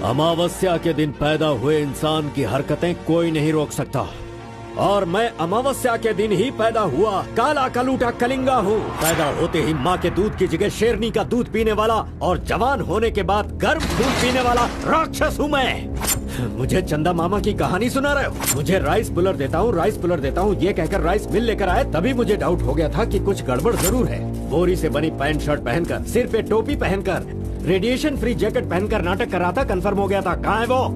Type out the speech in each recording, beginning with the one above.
अमावस्या के दिन पैदा हुए इंसान की हरकतें कोई नहीं रोक सकता, और मैं अमावस्या के दिन ही पैदा हुआ काला कलूटा कलिंगा हूँ। पैदा होते ही माँ के दूध की जगह शेरनी का दूध पीने वाला और जवान होने के बाद गर्म खून पीने वाला राक्षस हूँ मैं। मुझे चंदा मामा की कहानी सुना रहे हो? मुझे राइस पुलर देता हूँ, राइस पुलर देता हूँ ये कहकर राइस मिल लेकर आए, तभी मुझे डाउट हो गया था कि कुछ गड़बड़ जरूर है। बोरी से बनी पैंट शर्ट पहनकर, सिर पे टोपी पहनकर, रेडिएशन फ्री जैकेट पहनकर नाटक कर रहा था, कंफर्म हो गया था। कहाँ है वो?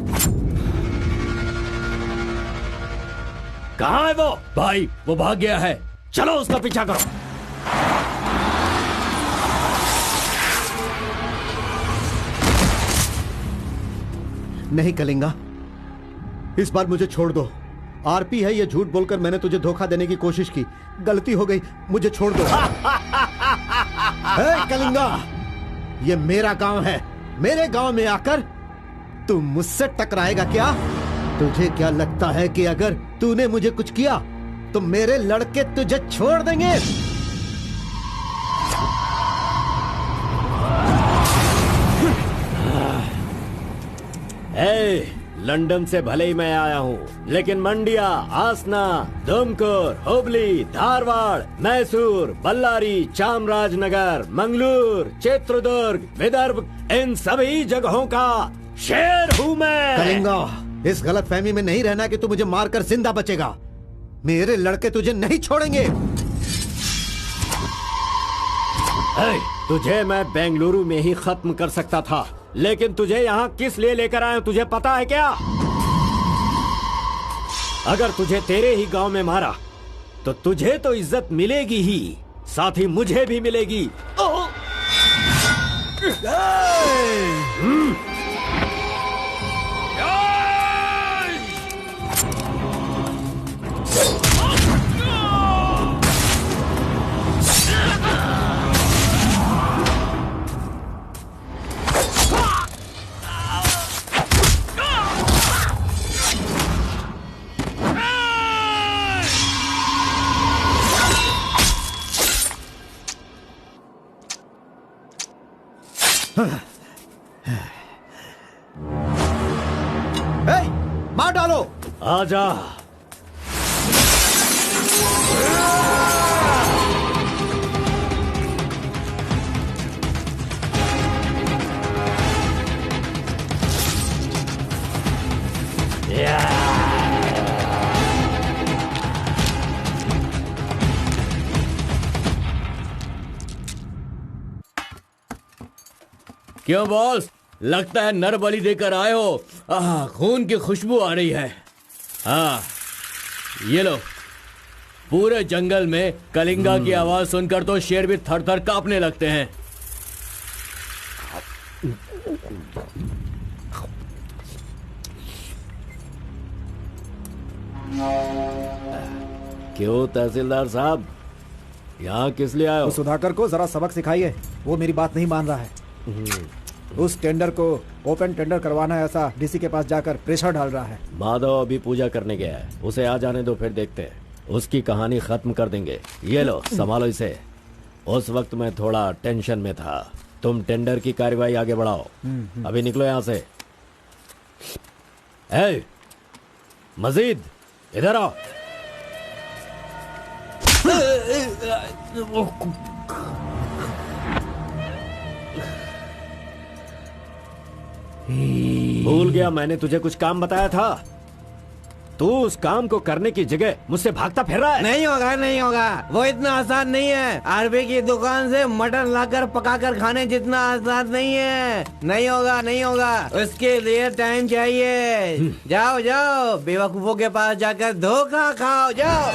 कहाँ है वो? भाई वो भाग गया है, चलो उसका पीछा करो। नहीं कलिंगा, इस बार मुझे छोड़ दो। आरपी है, ये झूठ बोलकर मैंने तुझे धोखा देने की कोशिश की, गलती हो गई, मुझे छोड़ दो। कलिंगा, ये मेरा गांव है, मेरे गांव में आकर तू मुझसे टकराएगा क्या? तुझे क्या लगता है कि अगर तूने मुझे कुछ किया तो मेरे लड़के तुझे छोड़ देंगे? लंदन से भले ही मैं आया हूँ, लेकिन मंडिया, आसना, दुमकुर, हुबली, धारवाड़, मैसूर, बल्लारी, चामराजनगर, मंगलूर, चित्रदुर्ग, विदर्भ, इन सभी जगहों का शेर हूँ मैं। कलिंगा, इस गलतफहमी में नहीं रहना कि तू मुझे मारकर जिंदा बचेगा। मेरे लड़के तुझे नहीं छोड़ेंगे। तुझे मैं बेंगलुरु में ही खत्म कर सकता था, लेकिन तुझे यहाँ किस लिए लेकर आया तुझे पता है क्या? अगर तुझे तेरे ही गांव में मारा तो तुझे तो इज्जत मिलेगी ही, साथ ही मुझे भी मिलेगी। मार डालो। आजा। क्यों बॉस, लगता है नर बलि देकर आए हो। खून की खुशबू आ रही है। हाँ, ये लो। पूरे जंगल में कलिंगा की आवाज सुनकर तो शेर भी थर थर कांपने लगते हैं। क्यों तहसीलदार साहब, यहाँ किस लिए आए हो? सुधाकर को जरा सबक सिखाइए, वो मेरी बात नहीं मान रहा है। उस टेंडर को ओपन टेंडर करवाना है, ऐसा डीसी के पास जाकर प्रेशर डाल रहा है। माधव अभी पूजा करने गया है, उसे आ जाने दो, फिर देखते हैं। उसकी कहानी खत्म कर देंगे। ये लो, संभालो इसे। उस वक्त मैं थोड़ा टेंशन में था। तुम टेंडर की कार्यवाही आगे बढ़ाओ। अभी निकलो यहाँ से। ए, मजीद इधर आओ। भूल गया मैंने तुझे कुछ काम बताया था। तू उस काम को करने की जगह मुझसे भागता फिर रहा है। नहीं होगा, नहीं होगा, वो इतना आसान नहीं है। आरबी की दुकान से मटन लाकर पकाकर खाने जितना आसान नहीं है। नहीं होगा, नहीं होगा, उसके लिए टाइम चाहिए। जाओ जाओ, बेवकूफों के पास जाकर धोखा खाओ, जाओ।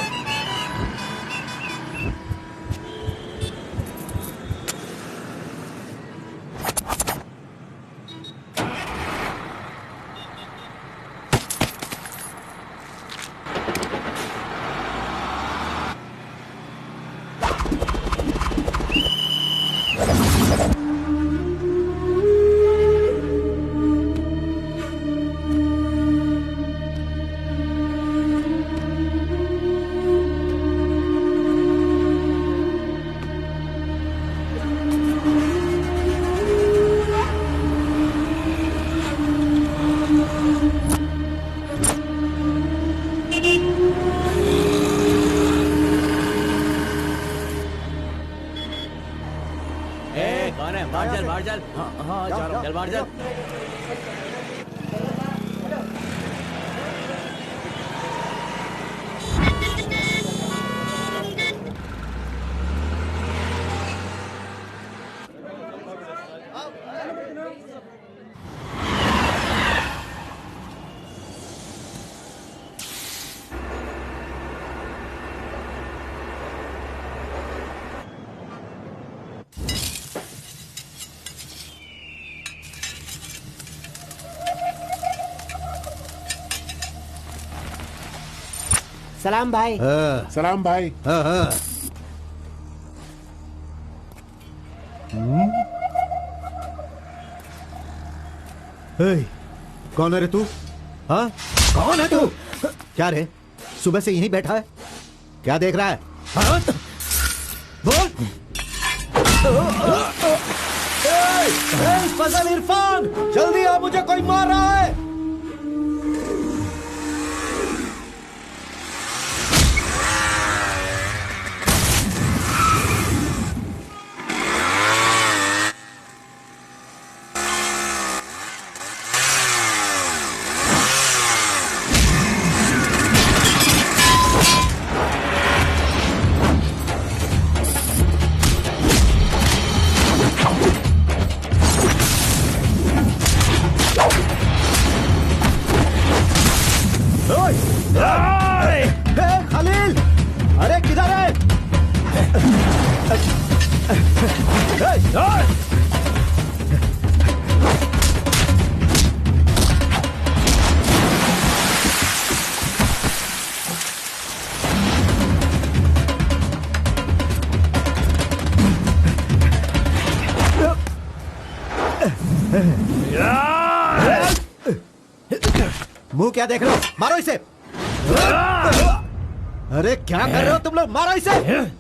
कौन है? बाहर चल, बाहर चल। हाँ, जा रहा हूँ। चल बाहर चल। सलाम भाई। सलाम भाई। कौन है रे तू? हाँ, कौन है तू? क्या रे, सुबह से यहीं बैठा है? क्या देख रहा है? हाँ? बोल। फजल इरफान, जल्दी आ, मुझे कोई मार रहा है। खलील, अरे किधर है? मुंह क्या देख रहे हो? मारो इसे। अरे क्या कर रहे हो तुम लोग? मारो इसे।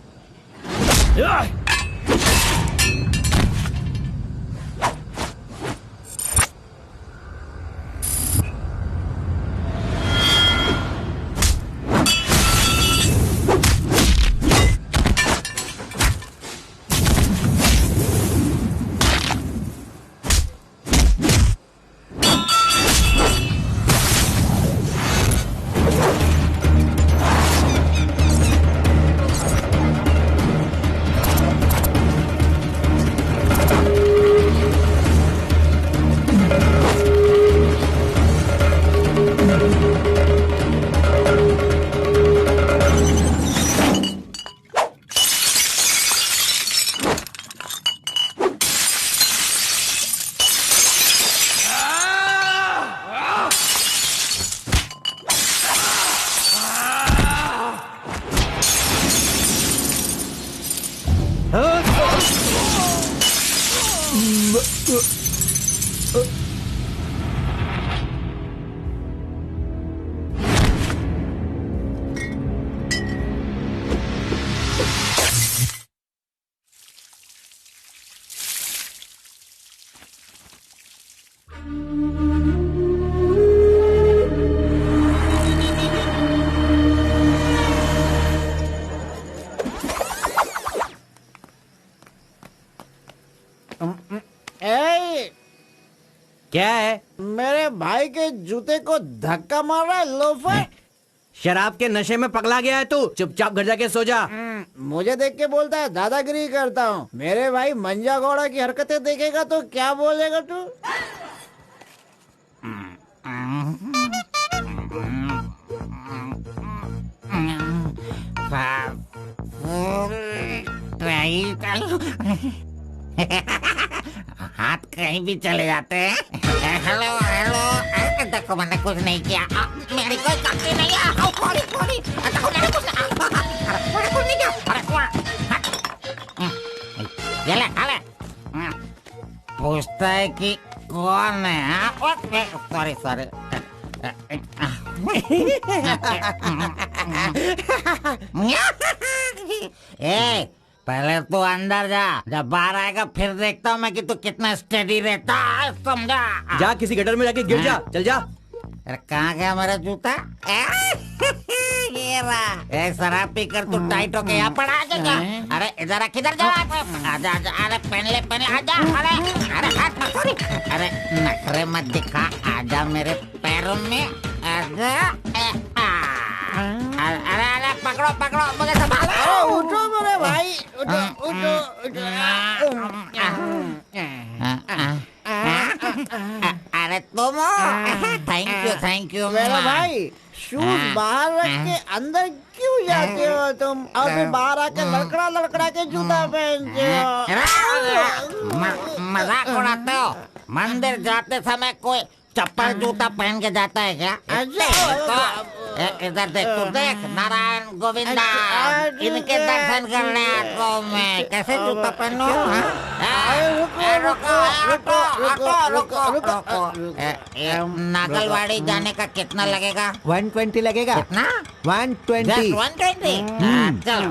क्या है? मेरे भाई के जूते को धक्का मार रहा है लोफर। शराब के नशे में पगला गया है तू। चुपचाप घर जाके सो जा। मुझे देख के बोलता है दादागिरी करता हूँ। मेरे भाई मंजा घोड़ा की हरकतें देखेगा तो क्या बोलेगा तू? हाथ कहीं भी चले जाते हैं। हेलो हेलो, देखो मैंने कुछ नहीं किया, मेरी कोई गलती नहीं है। देखो मैंने कुछ नहीं किया। ये ले, खा ले। पूछता है कि कौन है? सॉरी ए, पहले तू अंदर जा, जब बाहर आएगा फिर देखता हूँ मैं कि तू कितना स्टेडी रहता है, समझा? जा किसी गटर में जाके गिर जा। चल जा। अरे कहाँ गया मेरा जूता? ये रहा। ए, शराब पीकर तू टाइट होके यहाँ पड़ा आ जा। अरे इधर किधर जा रहा है? आजा आजा, अरे पहन ले आजा। अरे हाथ मत सॉरी। अरे नखरे मत दिखा, आजा मेरे पैरों में आजा। अरे अरे पकड़ो मुझे संभालो। उठो मेरे भाई, उठो। अरे तुम थैंक यू मेरे भाई, शूज बाहर रख के अंदर क्यों जाते हो तुम? और फिर बाहर आके लड़खड़ा के जूता पहनते हो। मजाक उड़ाते हो? मंदिर जाते समय कोई चप्पल जूता पहन के जाता है क्या? इधर देख, तू देख, नारायण गोविंदा इनके दर्शन करने आता हूँ मैं। कैसे जूता पहनो? नागलवाड़ी जाने का कितना लगेगा? 120 लगेगा। कितना? 120। 120? चलो।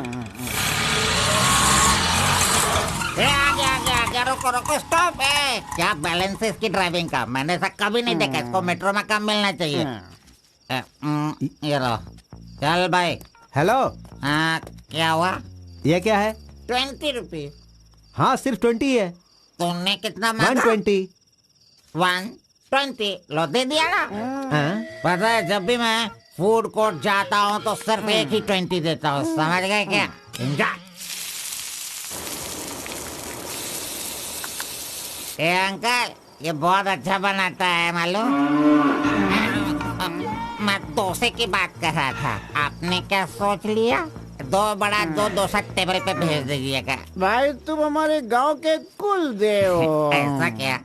आगे रुको स्टॉप। क्या बैलेंस है इसकी ड्राइविंग का? मैंने ऐसा कभी नहीं देखा। इसको मेट्रो में काम मिलना चाहिए। ये लो, चल भाई। हेलो, हाँ क्या हुआ? ये क्या है? 20 रुपीज। हाँ, सिर्फ 20 है। तुमने कितना मांगा? 120। 120 लो, दे दिया ना। हाँ? पता है, जब भी मैं फूड कोर्ट जाता हूँ तो सिर्फ एक ही 20 देता हूँ, समझ गए क्या? ए अंकल, ये बहुत अच्छा बनाता है मालूम। मैं डोसे की बात कर रहा था, आपने क्या सोच लिया? 2 बड़ा 2 डोसा टेबल पे भेज दीजिएगा। भाई तुम हमारे गांव के कुल देव हो। ऐसा क्या?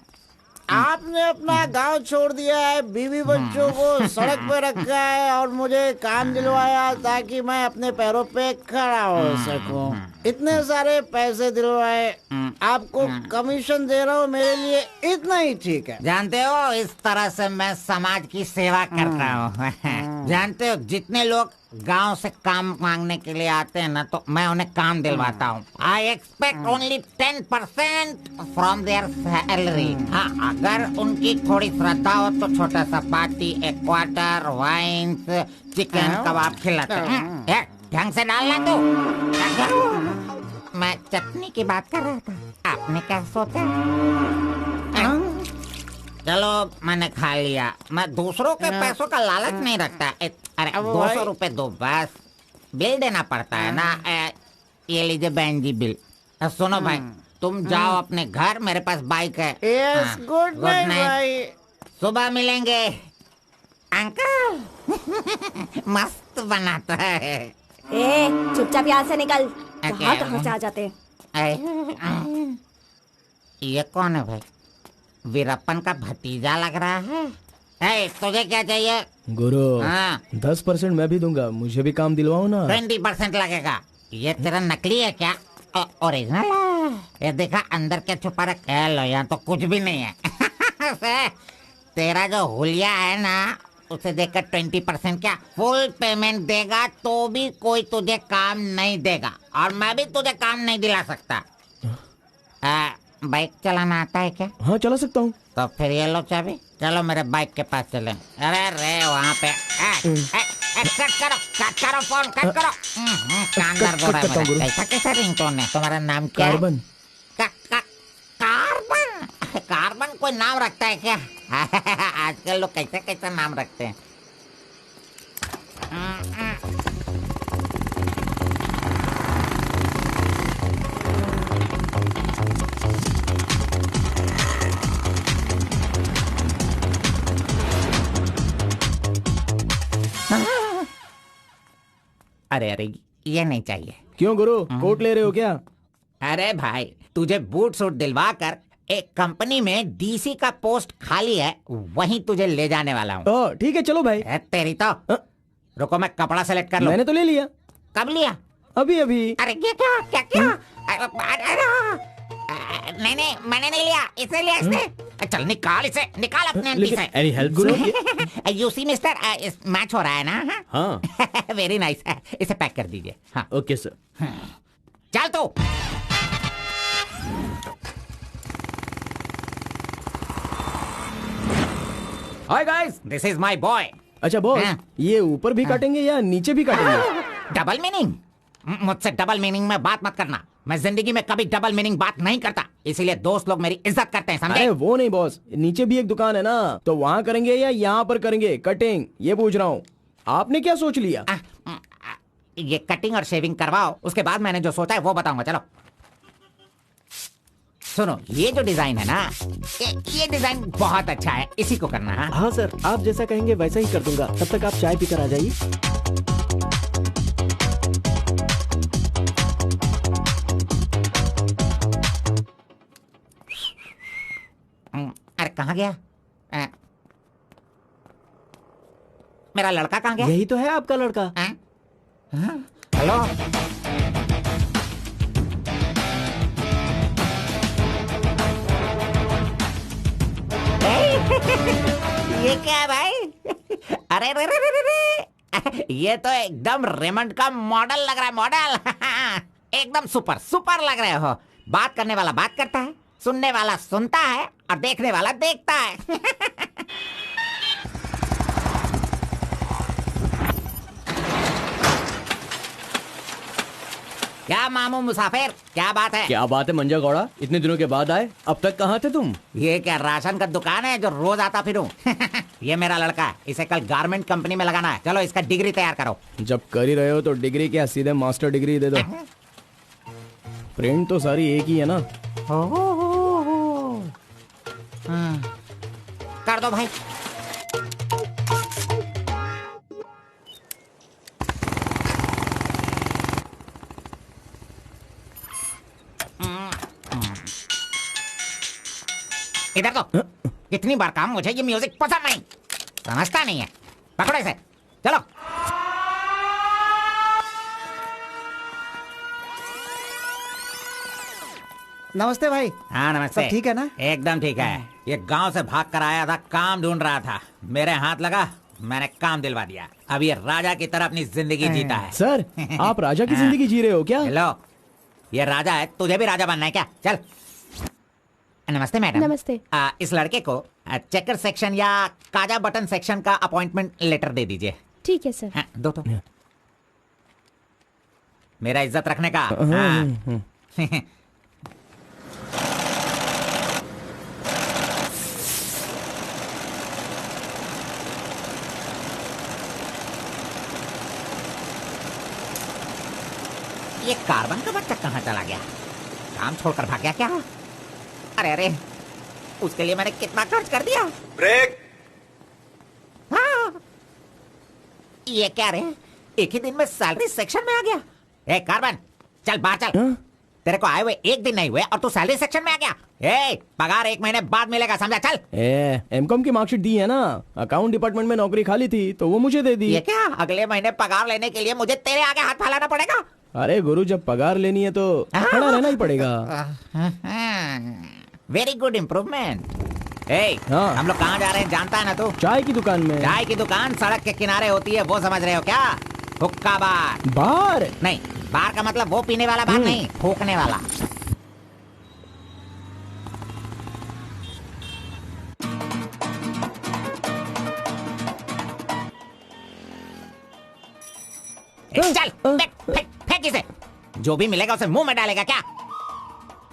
आपने अपना गांव छोड़ दिया है, बीवी बच्चों को सड़क पे रखा है और मुझे काम दिलवाया ताकि मैं अपने पैरों पे खड़ा हो सकूं। इतने सारे पैसे दिलवाए, आपको कमीशन दे रहा हूँ, मेरे लिए इतना ही ठीक है। जानते हो, इस तरह से मैं समाज की सेवा करता हूँ। जानते हो, जितने लोग गांव से काम मांगने के लिए आते हैं ना, तो मैं उन्हें काम दिलवाता हूँ। I expect only 10% from there salary. हाँ, अगर उनकी थोड़ी श्रद्धा हो तो छोटा सा पार्टी, एक क्वार्टर, वाइन्स, चिकन कबाब खिलाते हैं। ढंग से डालना तू। मैं चटनी की बात कर रहा था, आपने क्या सोचा? चलो, मैंने खा लिया। मैं दूसरों के पैसों का लालच नहीं रखता। अरे 200 रुपए दो बस, बिल देना पड़ता है ना। ये लीजिए बहन जी बिल। सुनो भाई, तुम जाओ अपने घर, मेरे पास बाइक है। यस, गुड नाइट भाई। सुबह मिलेंगे। अंकल मस्त बनाता है। ए, चुपचाप यहाँ से निकल। क्या? कहाँ से आ जाते? ये कौन है भाई? वीरप्पन का भतीजा लग रहा है। तुझे क्या चाहिए? गुरु, हाँ? 10% मैं भी दूंगा, मुझे भी काम दिलवाओ ना। 20% लगेगा। ये तेरा नकली है क्या? ओरिजिनल है। ये देखा अंदर क्या छुपा रखा है? लो, यहाँ तो कुछ भी नहीं है। तेरा जो हुलिया है ना, उसे देखकर 20% क्या फुल पेमेंट देगा तो भी कोई तुझे काम नहीं देगा, और मैं भी तुझे काम नहीं दिला सकता। बाइक चलाना आता है क्या? हाँ, चला सकता हूँ। तो फिर ये लो चाबी, चलो मेरे बाइक के पास चले। अरे रे वहाँ पे कट करो फोन, कट करो। कान दर्द हो रहा है मेरा। कैसा कैसा रिंगटोन है? तुम्हारा नाम क्या है? कार्बन। कार्बन? कार्बन कोई नाम रखता है क्या? आजकल लोग कैसे कैसे नाम रखते हैं। अरे अरे, ये नहीं चाहिए। क्यों गुरु, कोट ले रहे हो क्या? अरे भाई, तुझे बूट सूट दिलवा कर एक कंपनी में डीसी का पोस्ट खाली है, वहीं तुझे ले जाने वाला हूँ। ठीक है, चलो भाई। तेरी तो रुको, मैं कपड़ा सेलेक्ट कर लूं। मैंने तो ले लिया। कब लिया? अभी अभी। अरे ये क्या क्या क्या? नहीं, मैंने नहीं लिया, इसे लिया इसने। चल निकाल इसे, निकाल अपने एमपी से। Any help Guru? You see mister, match हो रहा है ना? हाँ। Very nice. इसे पैक कर दीजिए। हाँ ओके सर। चल तो। Hi guys, this is my boy. अच्छा बॉस, हाँ। ये ऊपर भी काटेंगे या नीचे भी काटेंगे? Double meaning? मुझसे डबल मीनिंग में बात मत करना। मैं जिंदगी में कभी डबल मीनिंग बात नहीं करता, इसीलिए दोस्त लोग मेरी इज्जत करते हैं, समझे? अरे वो नहीं बॉस, नीचे भी एक दुकान है ना, तो वहाँ करेंगे या यहाँ पर करेंगे कटिंग, ये पूछ रहा हूँ। आपने क्या सोच लिया? ये कटिंग और शेविंग करवाओ, उसके बाद मैंने जो सोचा है वो बताऊंगा। चलो सुनो, ये जो डिजाइन है ना, ये डिजाइन बहुत अच्छा है, इसी को करना है। हाँ सर, आप जैसा कहेंगे वैसा ही कर दूंगा। तब तक आप चाय पीकर आ जाइए। अरे कहाँ गया? मेरा लड़का कहाँ गया? यही तो है आपका लड़का। हेलो, ये क्या है भाई? अरे रे रे रे रे रे। ये तो एकदम रेमंड का मॉडल लग रहा है, मॉडल। एकदम सुपर सुपर लग रहे हो। बात करने वाला बात करता है, सुनने वाला सुनता है और देखने वाला देखता है। क्या मामू मुसाफिर, क्या बात है? क्या बात है मंजा गौड़ा, इतने दिनों के बाद आए। अब तक कहाँ थे तुम? ये क्या राशन का दुकान है जो रोज आता फिरूं? ये मेरा लड़का है, इसे कल गारमेंट कंपनी में लगाना है। चलो इसका डिग्री तैयार करो। जब कर ही रहे हो तो डिग्री क्या, सीधे मास्टर डिग्री दे दो। प्रिंट तो सारी एक ही है ना। कर दो भाई। इधर तो कितनी बार काम, मुझे ये म्यूजिक पसंद नहीं, समझता नहीं है। पकड़ो इसे, चलो। नमस्ते भाई। हाँ नमस्ते। सब ठीक है ना? एकदम ठीक है। ये गांव से भाग कर आया था, काम ढूंढ रहा था, मेरे हाथ लगा, मैंने काम दिलवा दिया। अब ये राजा की तरह अपनी जिंदगी जीता है। सर, आप राजा की जिंदगी जी रहे हो क्या? हेलो, ये राजा है, तुझे भी राजा बनना है क्या? चल। नमस्ते मैडम। नमस्ते। इस लड़के को चेकर सेक्शन या काजा बटन सेक्शन का अपॉइंटमेंट लेटर दे दीजिए। ठीक है सर। हाँ, दो तो। मेरा इज्जत रखने का। हाँ। ये कार्बन का बच्चा कहाँ चला गया? काम छोड़कर भाग गया क्या? अरे अरे, उसके लिए मैंने कितना खर्च कर दिया। ब्रेक। हाँ। ये क्या रे, एक ही दिन में सैलरी सेक्शन में आ गया। ए कार्बन, चल बाहर चल। तेरे को आए हुए एक दिन नहीं हुए और तू सैलरी सेक्शन में आ गया। ए, पगार 1 महीने बाद मिलेगा, समझा? चल। एमकॉम की मार्कशीट दी है ना, अकाउंट डिपार्टमेंट में नौकरी खाली थी तो वो मुझे दे दी। ये क्या, अगले महीने पगार लेने के लिए मुझे तेरे आगे हाथ फैलाना पड़ेगा? अरे गुरु, जब पगार लेनी है तो खड़ा रहना ही पड़ेगा। Very good improvement. हाँ। हम लोग कहाँ जा रहे हैं जानता है ना तू? चाय की दुकान में। चाय की दुकान सड़क के किनारे होती है, वो समझ रहे हो क्या? हुक्का बार। बार नहीं, बार का मतलब वो पीने वाला बार नहीं, फूकने वाला। चल फेंक फेंक फेंक इसे। जो भी मिलेगा उसे मुंह में डालेगा क्या?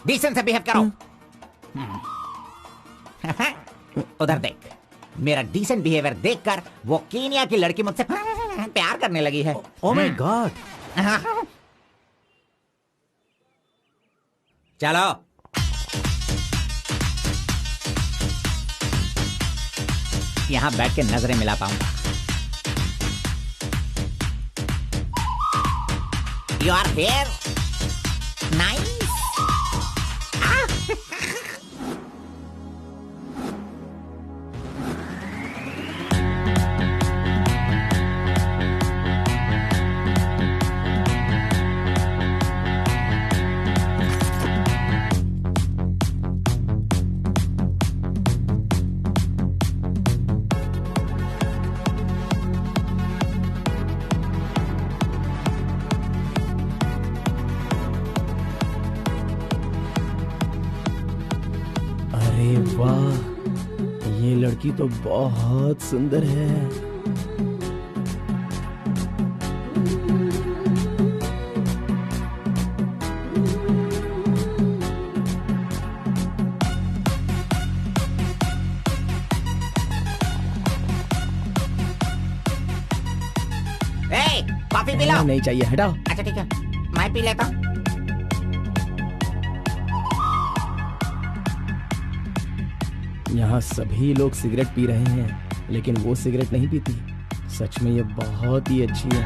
डिसेंट से बिहेव करो। उधर देख, मेरा डिसेंट बिहेवियर देखकर वो कीनिया की लड़की मुझसे प्यार करने लगी है। Oh my God. चलो। यहां बैठ के नजरें मिला पाऊंगा। You are here? Nice. वाह, ये लड़की तो बहुत सुंदर है। Coffee P low. नहीं चाहिए, हटाओ। अच्छा ठीक है, मैं पी लेता हूँ। यहाँ सभी लोग सिगरेट पी रहे हैं, लेकिन वो सिगरेट नहीं पीती। सच में ये बहुत ही अच्छी है।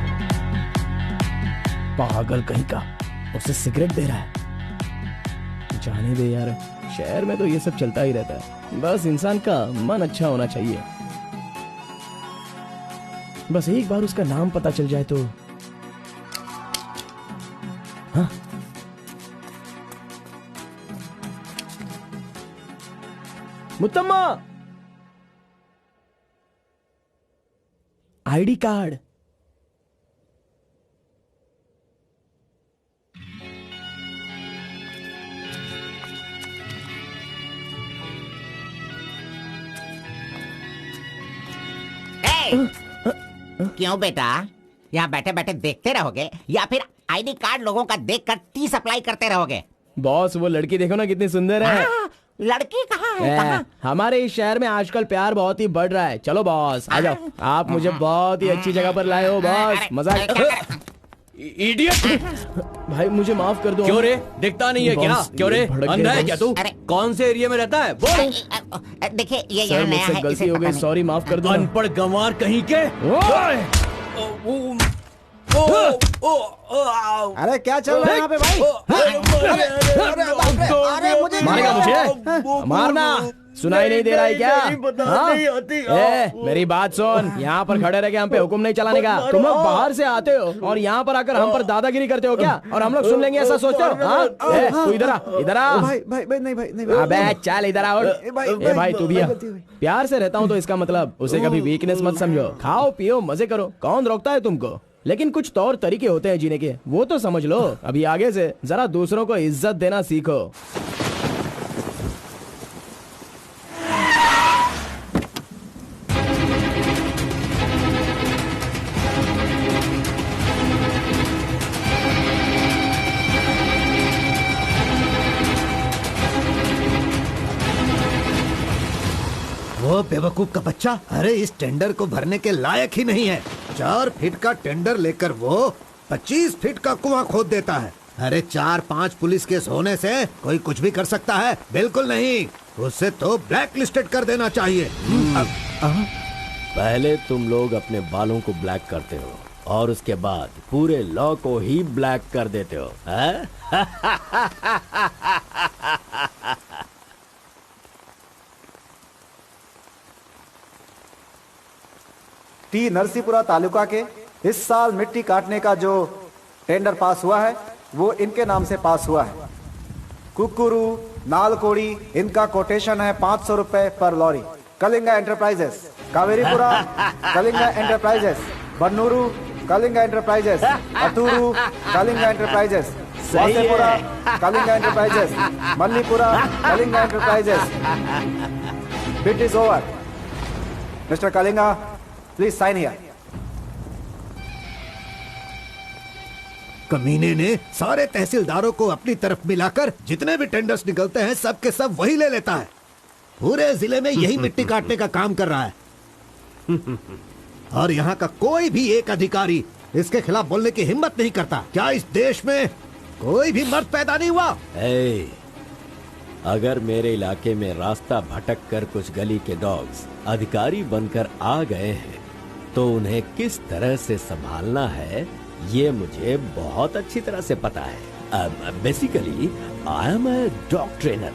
पागल कहीं का, उसे सिगरेट दे रहा है। जाने दे यार, शहर में तो ये सब चलता ही रहता है। बस इंसान का मन अच्छा होना चाहिए। बस एक बार उसका नाम पता चल जाए तो। हाँ? मुत्तम्मा, आईडी कार्ड। क्यों बेटा, यहाँ बैठे बैठे देखते रहोगे या फिर आईडी कार्ड लोगों का देखकर टी सप्लाई करते रहोगे? बॉस, वो लड़की देखो ना कितनी सुंदर है। लड़की कहाँ है? कहाँ? हमारे इस शहर में आजकल प्यार बहुत ही बढ़ रहा है। चलो बॉस, आ जाओ। आप मुझे बहुत ही अच्छी जगह पर लाए हो बॉस। मजा। इडियट! भाई मुझे माफ कर दो। क्यों रे, दिखता नहीं है क्या? क्यों रे, अंधा है क्या तू? कौन से एरिया में रहता है बोल? देखिए ये सर, यहाँ नया मुझसे है, गलती इसे हो पता गई, नहीं। सॉरी, माफ कर दो। अनपढ़ गंवार कहीं के। अरे क्या चल रहा है यहाँ पे भाई? अरे मुझे मारेगा मुझे? मारना सुनाई नहीं दे रहा है क्या? हाँ? मेरी बात सुन, यहाँ पर खड़े रह के हम पे हुक्म नहीं चलाने का। तुम लोग बाहर से आते हो और यहाँ पर आकर हम पर दादागिरी करते हो क्या? और हम लोग सुन लेंगे ऐसा सोचते हो? हाँ? तू इधर आ, इधर आ। भाई भाई भाई नहीं भाई नहीं। अबे चल इधर आ। भाई तू भी आ। प्यार से रहता हूँ तो इसका मतलब उसे कभी वीकनेस मत समझो। खाओ पियो मजे करो, कौन रोकता है तुमको? लेकिन कुछ तौर तरीके होते हैं जीने के, वो तो समझ लो। अभी आगे से जरा दूसरों को इज्जत देना सीखो। वो बेवकूफ का बच्चा, अरे इस टेंडर को भरने के लायक ही नहीं है। 4 फीट का टेंडर लेकर वो 25 फीट का कुआं खोद देता है। अरे 4-5 पुलिस केस होने से कोई कुछ भी कर सकता है? बिल्कुल नहीं, उसे तो ब्लैक लिस्टेड कर देना चाहिए। पहले तुम लोग अपने बालों को ब्लैक करते हो और उसके बाद पूरे लॉ को ही ब्लैक कर देते हो, हैं? टी नरसीपुरा तालुका के इस साल मिट्टी काटने का जो टेंडर पास हुआ है वो इनके नाम से पास हुआ है। कुकुरू, नालकोड़ी, इनका कोटेशन है 500 रुपए per lorry. Kalinga enterprises, Kaveripura Kalinga enterprises, Bannuru Kalinga enterprises, Atturu Kalinga enterprises, Vasepura Kalinga enterprises, Mallipura Kalinga enterprises. Bid is over. Mister Kalinga, please sign here. कमीने ने सारे तहसीलदारों को अपनी तरफ मिलाकर जितने भी टेंडर्स निकलते हैं सब के सब वही ले लेता है। पूरे जिले में यही मिट्टी काटने का काम कर रहा है। और यहाँ का कोई भी एक अधिकारी इसके खिलाफ बोलने की हिम्मत नहीं करता। क्या इस देश में कोई भी मर्द पैदा नहीं हुआ? अगर मेरे इलाके में रास्ता भटक कर कुछ गली के डॉग्स अधिकारी बनकर आ गए हैं तो उन्हें किस तरह से संभालना है ये मुझे बहुत अच्छी तरह से पता है। Basically I am a dog trainer.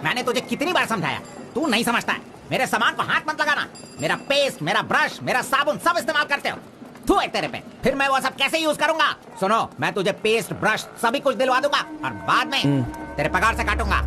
मैंने तुझे कितनी बार समझाया, तू नहीं समझता है। मेरे सामान को हाथ मत लगाना। मेरा पेस्ट, मेरा ब्रश, मेरा साबुन सब इस्तेमाल करते हो। थू है तेरे पे, फिर मैं वो सब कैसे यूज करूंगा? सुनो, मैं तुझे पेस्ट, ब्रश सभी कुछ दिलवा दूंगा और बाद में तेरे पगार से काटूंगा।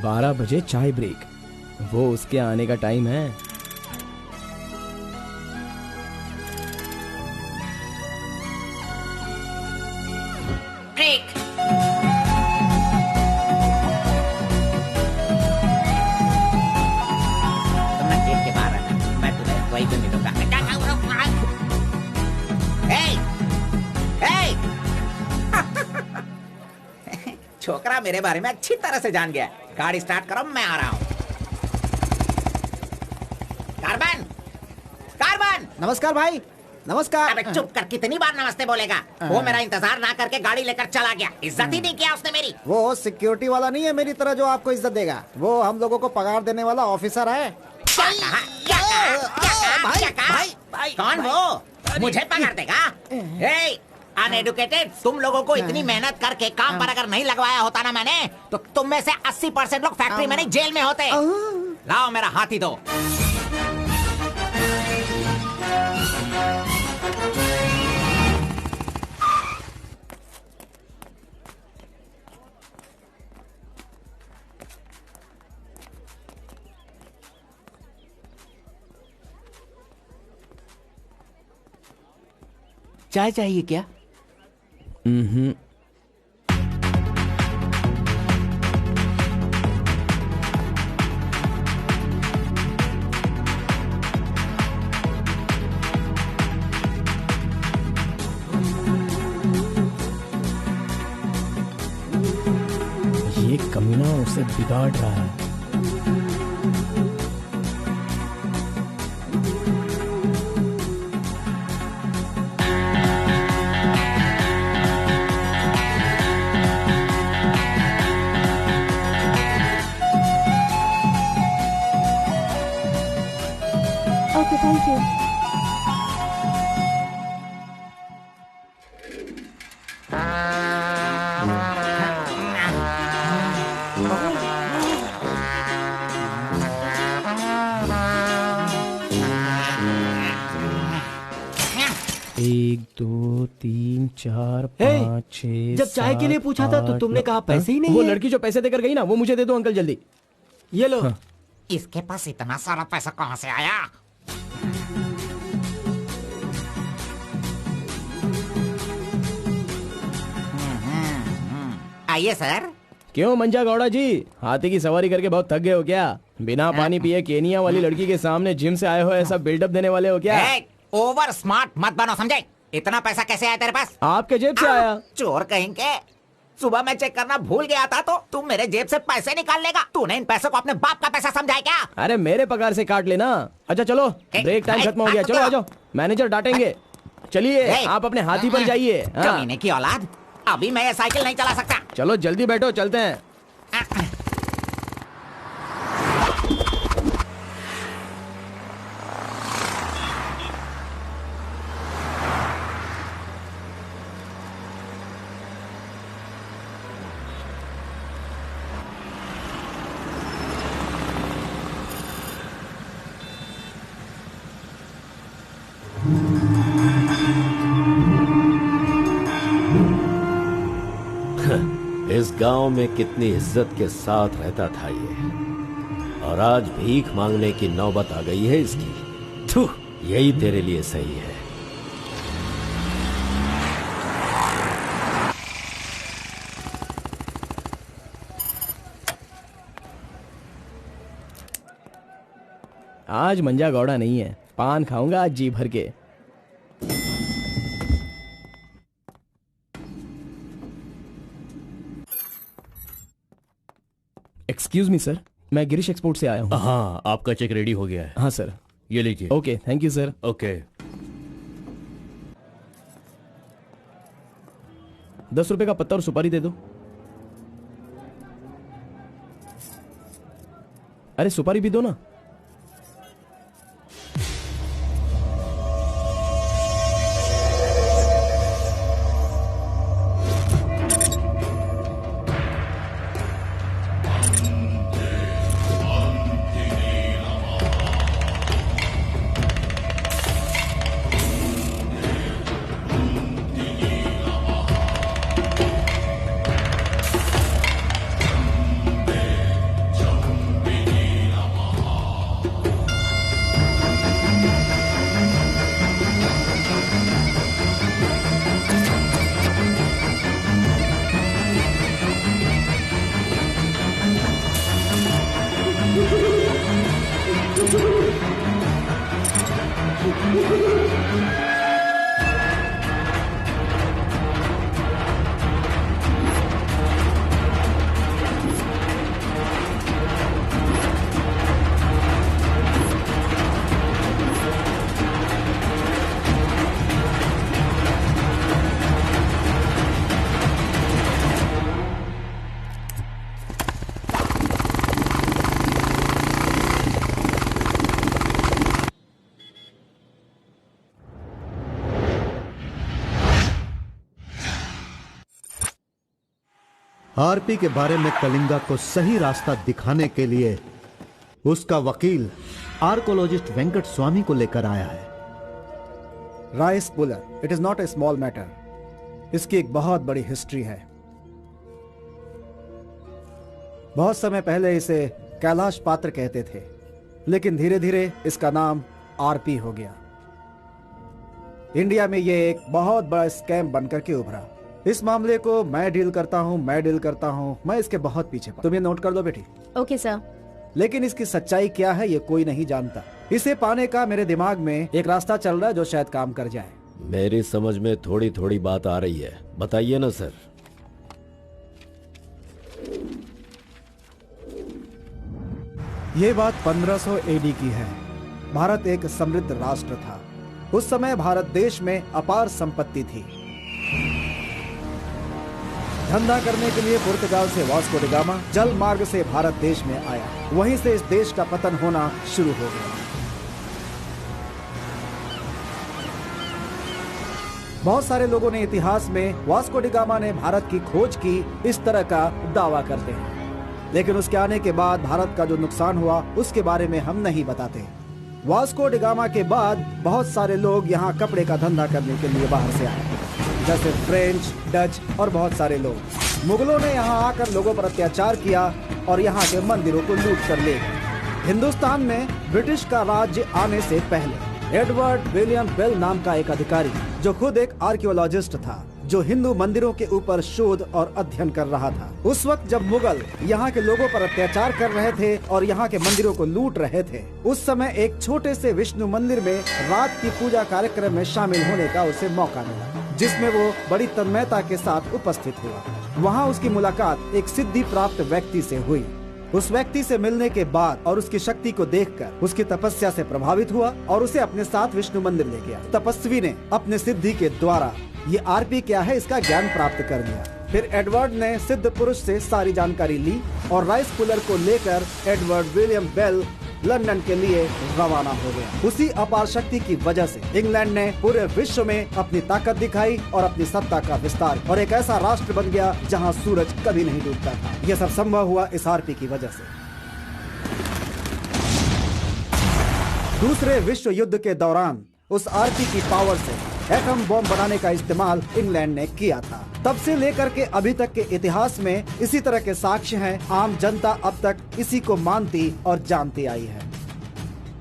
12 बजे चाय ब्रेक, वो उसके आने का टाइम है। ब्रेक। तुमने गेट के बाहर रहना, मैं तुम्हें वही पे मिलूंगा। छोकरा मेरे बारे में अच्छी तरह से जान गया। गाड़ी स्टार्ट करो, मैं आ रहा हूँ। Carbon, carbon. नमस्कार भाई, नमस्कार। अबे चुप कर, कितनी बार नमस्ते बोलेगा? वो मेरा इंतजार ना करके गाड़ी लेकर चला गया। इज्जत ही नहीं किया उसने मेरी। वो सिक्योरिटी वाला नहीं है मेरी तरह जो आपको इज्जत देगा। वो हम लोगों को पगार देने वाला ऑफिसर है। क्या कहा? क्या कहा? क्या कहा? कौन वो? मुझे पगार देगा? अनएडुकेटेड, तुम लोगों को इतनी मेहनत करके काम पर अगर नहीं लगवाया होता ना मैंने, तो तुम में से 80% लोग फैक्ट्री में नहीं जेल में होते। लाओ मेरा हाथी दो। चाय चाहिए क्या? ये कमीना उसे बिगाड़ रहा है। Okay, thank you. एक, दो, तीन, चार, पाँच, छह। जब चाय के लिए पूछा था तो तुमने कहा पैसे ही नहीं वो है। लड़की जो पैसे देकर गई ना, वो मुझे दे दो अंकल जल्दी। ये लो। इसके पास इतना सारा पैसा कहाँ से आया? आइए सर। क्यों मंजा गौड़ा जी, हाथी की सवारी करके बहुत थक गए हो क्या? बिना पानी पिए केनिया वाली लड़की के सामने जिम से आए हो, ऐसा बिल्डअप देने वाले हो क्या? ओवर स्मार्ट मत बनो, समझे? इतना पैसा कैसे आया तेरे पास? आपके जेब से आया। चोर कहेंगे। सुबह मैं चेक करना भूल गया था तो तुम मेरे जेब से पैसे निकाल लेगा। तूने इन पैसों को अपने बाप का पैसा समझा है क्या? अरे मेरे पगार से काट लेना। अच्छा चलो, ब्रेक टाइम खत्म हो गया, चलो आ जाओ, मैनेजर डांटेंगे। चलिए आप अपने हाथी पर जाइए। कमीने की औलाद, अभी मैं ये साइकिल नहीं चला सकता। चलो जल्दी बैठो, चलते हैं। इस गांव में कितनी इज्जत के साथ रहता था ये, और आज भीख मांगने की नौबत आ गई है इसकी। थू, यही तेरे लिए सही है। आज मंजा गौड़ा नहीं है, पान खाऊंगा आज जी भर के। एक्सक्यूज मी सर, मैं गिरीश एक्सपोर्ट से आया हूँ। हाँ, आपका चेक रेडी हो गया है। हाँ सर। ये लीजिए। Okay, thank you sir. Okay. 10 रुपए का पत्ता और सुपारी दे दो। अरे सुपारी भी दो ना। आरपी के बारे में कलिंगा को सही रास्ता दिखाने के लिए उसका वकील आर्कोलॉजिस्ट वेंकट स्वामी को लेकर आया है। Rice puller, it is not a small matter. इसकी एक बहुत बड़ी हिस्ट्री है। बहुत समय पहले इसे कैलाश पात्र कहते थे, लेकिन धीरे धीरे इसका नाम आरपी हो गया। इंडिया में यह एक बहुत बड़ा स्कैम बनकर के उभरा। इस मामले को मैं डील करता हूँ, मैं इसके बहुत पीछे। तुम ये नोट कर लो बेटी। Okay sir. लेकिन इसकी सच्चाई क्या है ये कोई नहीं जानता। इसे पाने का मेरे दिमाग में एक रास्ता चल रहा है जो शायद काम कर जाए। मेरी समझ में थोड़ी थोड़ी बात आ रही है, बताइए ना सर। ये बात 1500 एडी की है। भारत एक समृद्ध राष्ट्र था। उस समय भारत देश में अपार संपत्ति थी। धंधा करने के लिए पुर्तगाल से वास्को डी गामा जल मार्ग से भारत देश में आया। वहीं से इस देश का पतन होना शुरू हो गया। बहुत सारे लोगों ने इतिहास में वास्को डी गामा ने भारत की खोज की इस तरह का दावा करते हैं, लेकिन उसके आने के बाद भारत का जो नुकसान हुआ उसके बारे में हम नहीं बताते। वास्को डी गामा के बाद बहुत सारे लोग यहाँ कपड़े का धंधा करने के लिए बाहर से आए, जैसे फ्रेंच, डच और बहुत सारे लोग। मुगलों ने यहाँ आकर लोगों पर अत्याचार किया और यहाँ के मंदिरों को लूट कर ले गए। हिंदुस्तान में ब्रिटिश का राज्य आने से पहले एडवर्ड विलियम बेल नाम का एक अधिकारी, जो खुद एक आर्कियोलॉजिस्ट था, जो हिंदू मंदिरों के ऊपर शोध और अध्ययन कर रहा था। उस वक्त जब मुगल यहाँ के लोगों पर अत्याचार कर रहे थे और यहाँ के मंदिरों को लूट रहे थे, उस समय एक छोटे से विष्णु मंदिर में रात की पूजा कार्यक्रम में शामिल होने का उसे मौका मिला, जिसमें वो बड़ी तन्मयता के साथ उपस्थित हुआ। वहाँ उसकी मुलाकात एक सिद्धि प्राप्त व्यक्ति से हुई। उस व्यक्ति से मिलने के बाद और उसकी शक्ति को देखकर उसकी तपस्या से प्रभावित हुआ और उसे अपने साथ विष्णु मंदिर ले गया। तपस्वी ने अपने सिद्धि के द्वारा ये आरपी क्या है इसका ज्ञान प्राप्त कर लिया। फिर एडवर्ड ने सिद्ध पुरुष से सारी जानकारी ली और राइस पुलर को लेकर एडवर्ड विलियम बेल लंदन के लिए रवाना हो गया। उसी अपार शक्ति की वजह से इंग्लैंड ने पूरे विश्व में अपनी ताकत दिखाई और अपनी सत्ता का विस्तार, और एक ऐसा राष्ट्र बन गया जहां सूरज कभी नहीं डूबता था। यह सब संभव हुआ इस आरपी की वजह से। दूसरे विश्व युद्ध के दौरान उस आरपी की पावर से एटम बॉम्ब बनाने का इस्तेमाल इंग्लैंड ने किया था। तब से लेकर के अभी तक के इतिहास में इसी तरह के साक्ष्य हैं। आम जनता अब तक इसी को मानती और जानती आई है।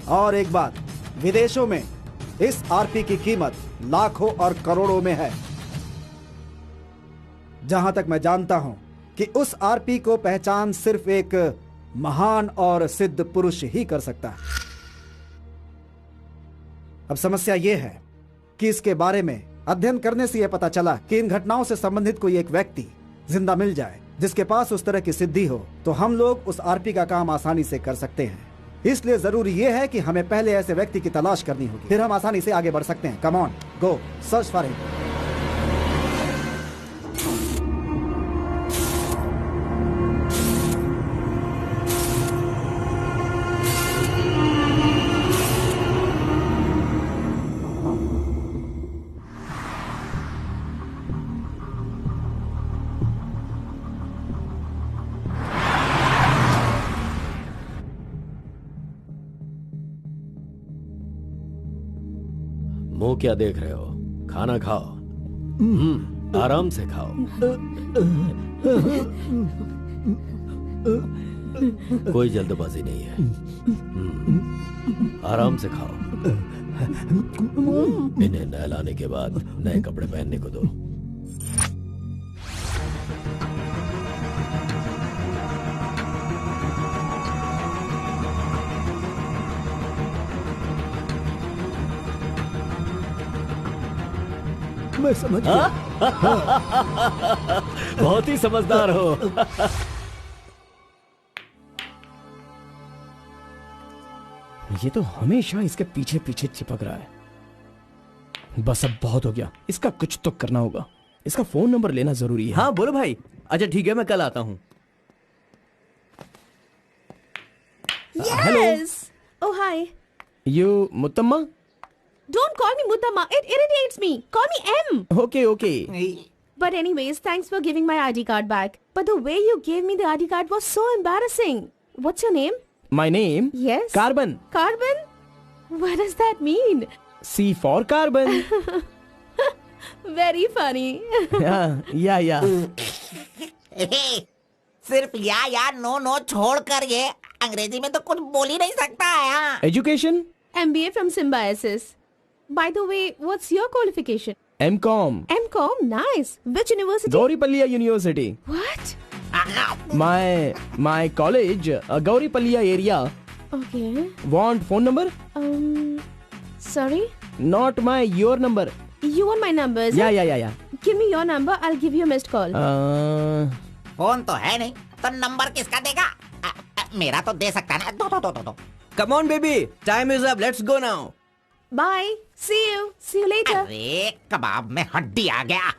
और एक बात, विदेशों में इस आरपी की कीमत लाखों और करोड़ों में है। जहां तक मैं जानता हूं कि उस आरपी को पहचान सिर्फ एक महान और सिद्ध पुरुष ही कर सकता है। अब समस्या यह है कि इसके बारे में अध्ययन करने से यह पता चला कि इन घटनाओं से संबंधित कोई एक व्यक्ति जिंदा मिल जाए जिसके पास उस तरह की सिद्धि हो, तो हम लोग उस आरपी का काम आसानी से कर सकते हैं। इसलिए जरूरी यह है कि हमें पहले ऐसे व्यक्ति की तलाश करनी होगी, फिर हम आसानी से आगे बढ़ सकते हैं। Come on, go search for him. मुंह क्या देख रहे हो? खाना खाओ। आराम से खाओ। कोई जल्दबाजी नहीं है। आराम से खाओ। इन्हें नहलाने के बाद नए कपड़े पहनने को दो। मैं समझ गया। बहुत ही समझदार हो। ये तो हमेशा इसके पीछे पीछे चिपक रहा है। बस अब बहुत हो गया, इसका कुछ तो करना होगा। इसका फोन नंबर लेना जरूरी है। हाँ बोलो भाई। अच्छा ठीक है, मैं कल आता हूँ। Yes. Oh hi. You Muthamma? Don't call me Mutamma. It irritates me. Call me M. Okay okay. But anyways, thanks for giving my ID card back. But the way you gave me the ID card was so embarrassing. What's your name? My name? Yes. Carbon. Carbon? What does that mean? C for carbon. Very funny. Yeah. सिर्फ या no no छोड़कर ये अंग्रेजी में तो कुछ बोल ही नहीं सकता है। Education? MBA from Symbiosis. By the way, what's your qualification? M.Com. M.Com? Nice. Which university? Gauripalliya University. What? My college, Gauripalliya area. Okay. Want phone number? Sorry? Not your number. You want my number, is it? Yeah. Give me your number, I'll give you a missed call. Phone तो है नहीं तो number किसका देगा? मेरा तो दे सकता है ना। दो। Come on, baby. Time is up. Let's go now. Bye. See you. See you later. अरे कबाब में हड्डी आ गया।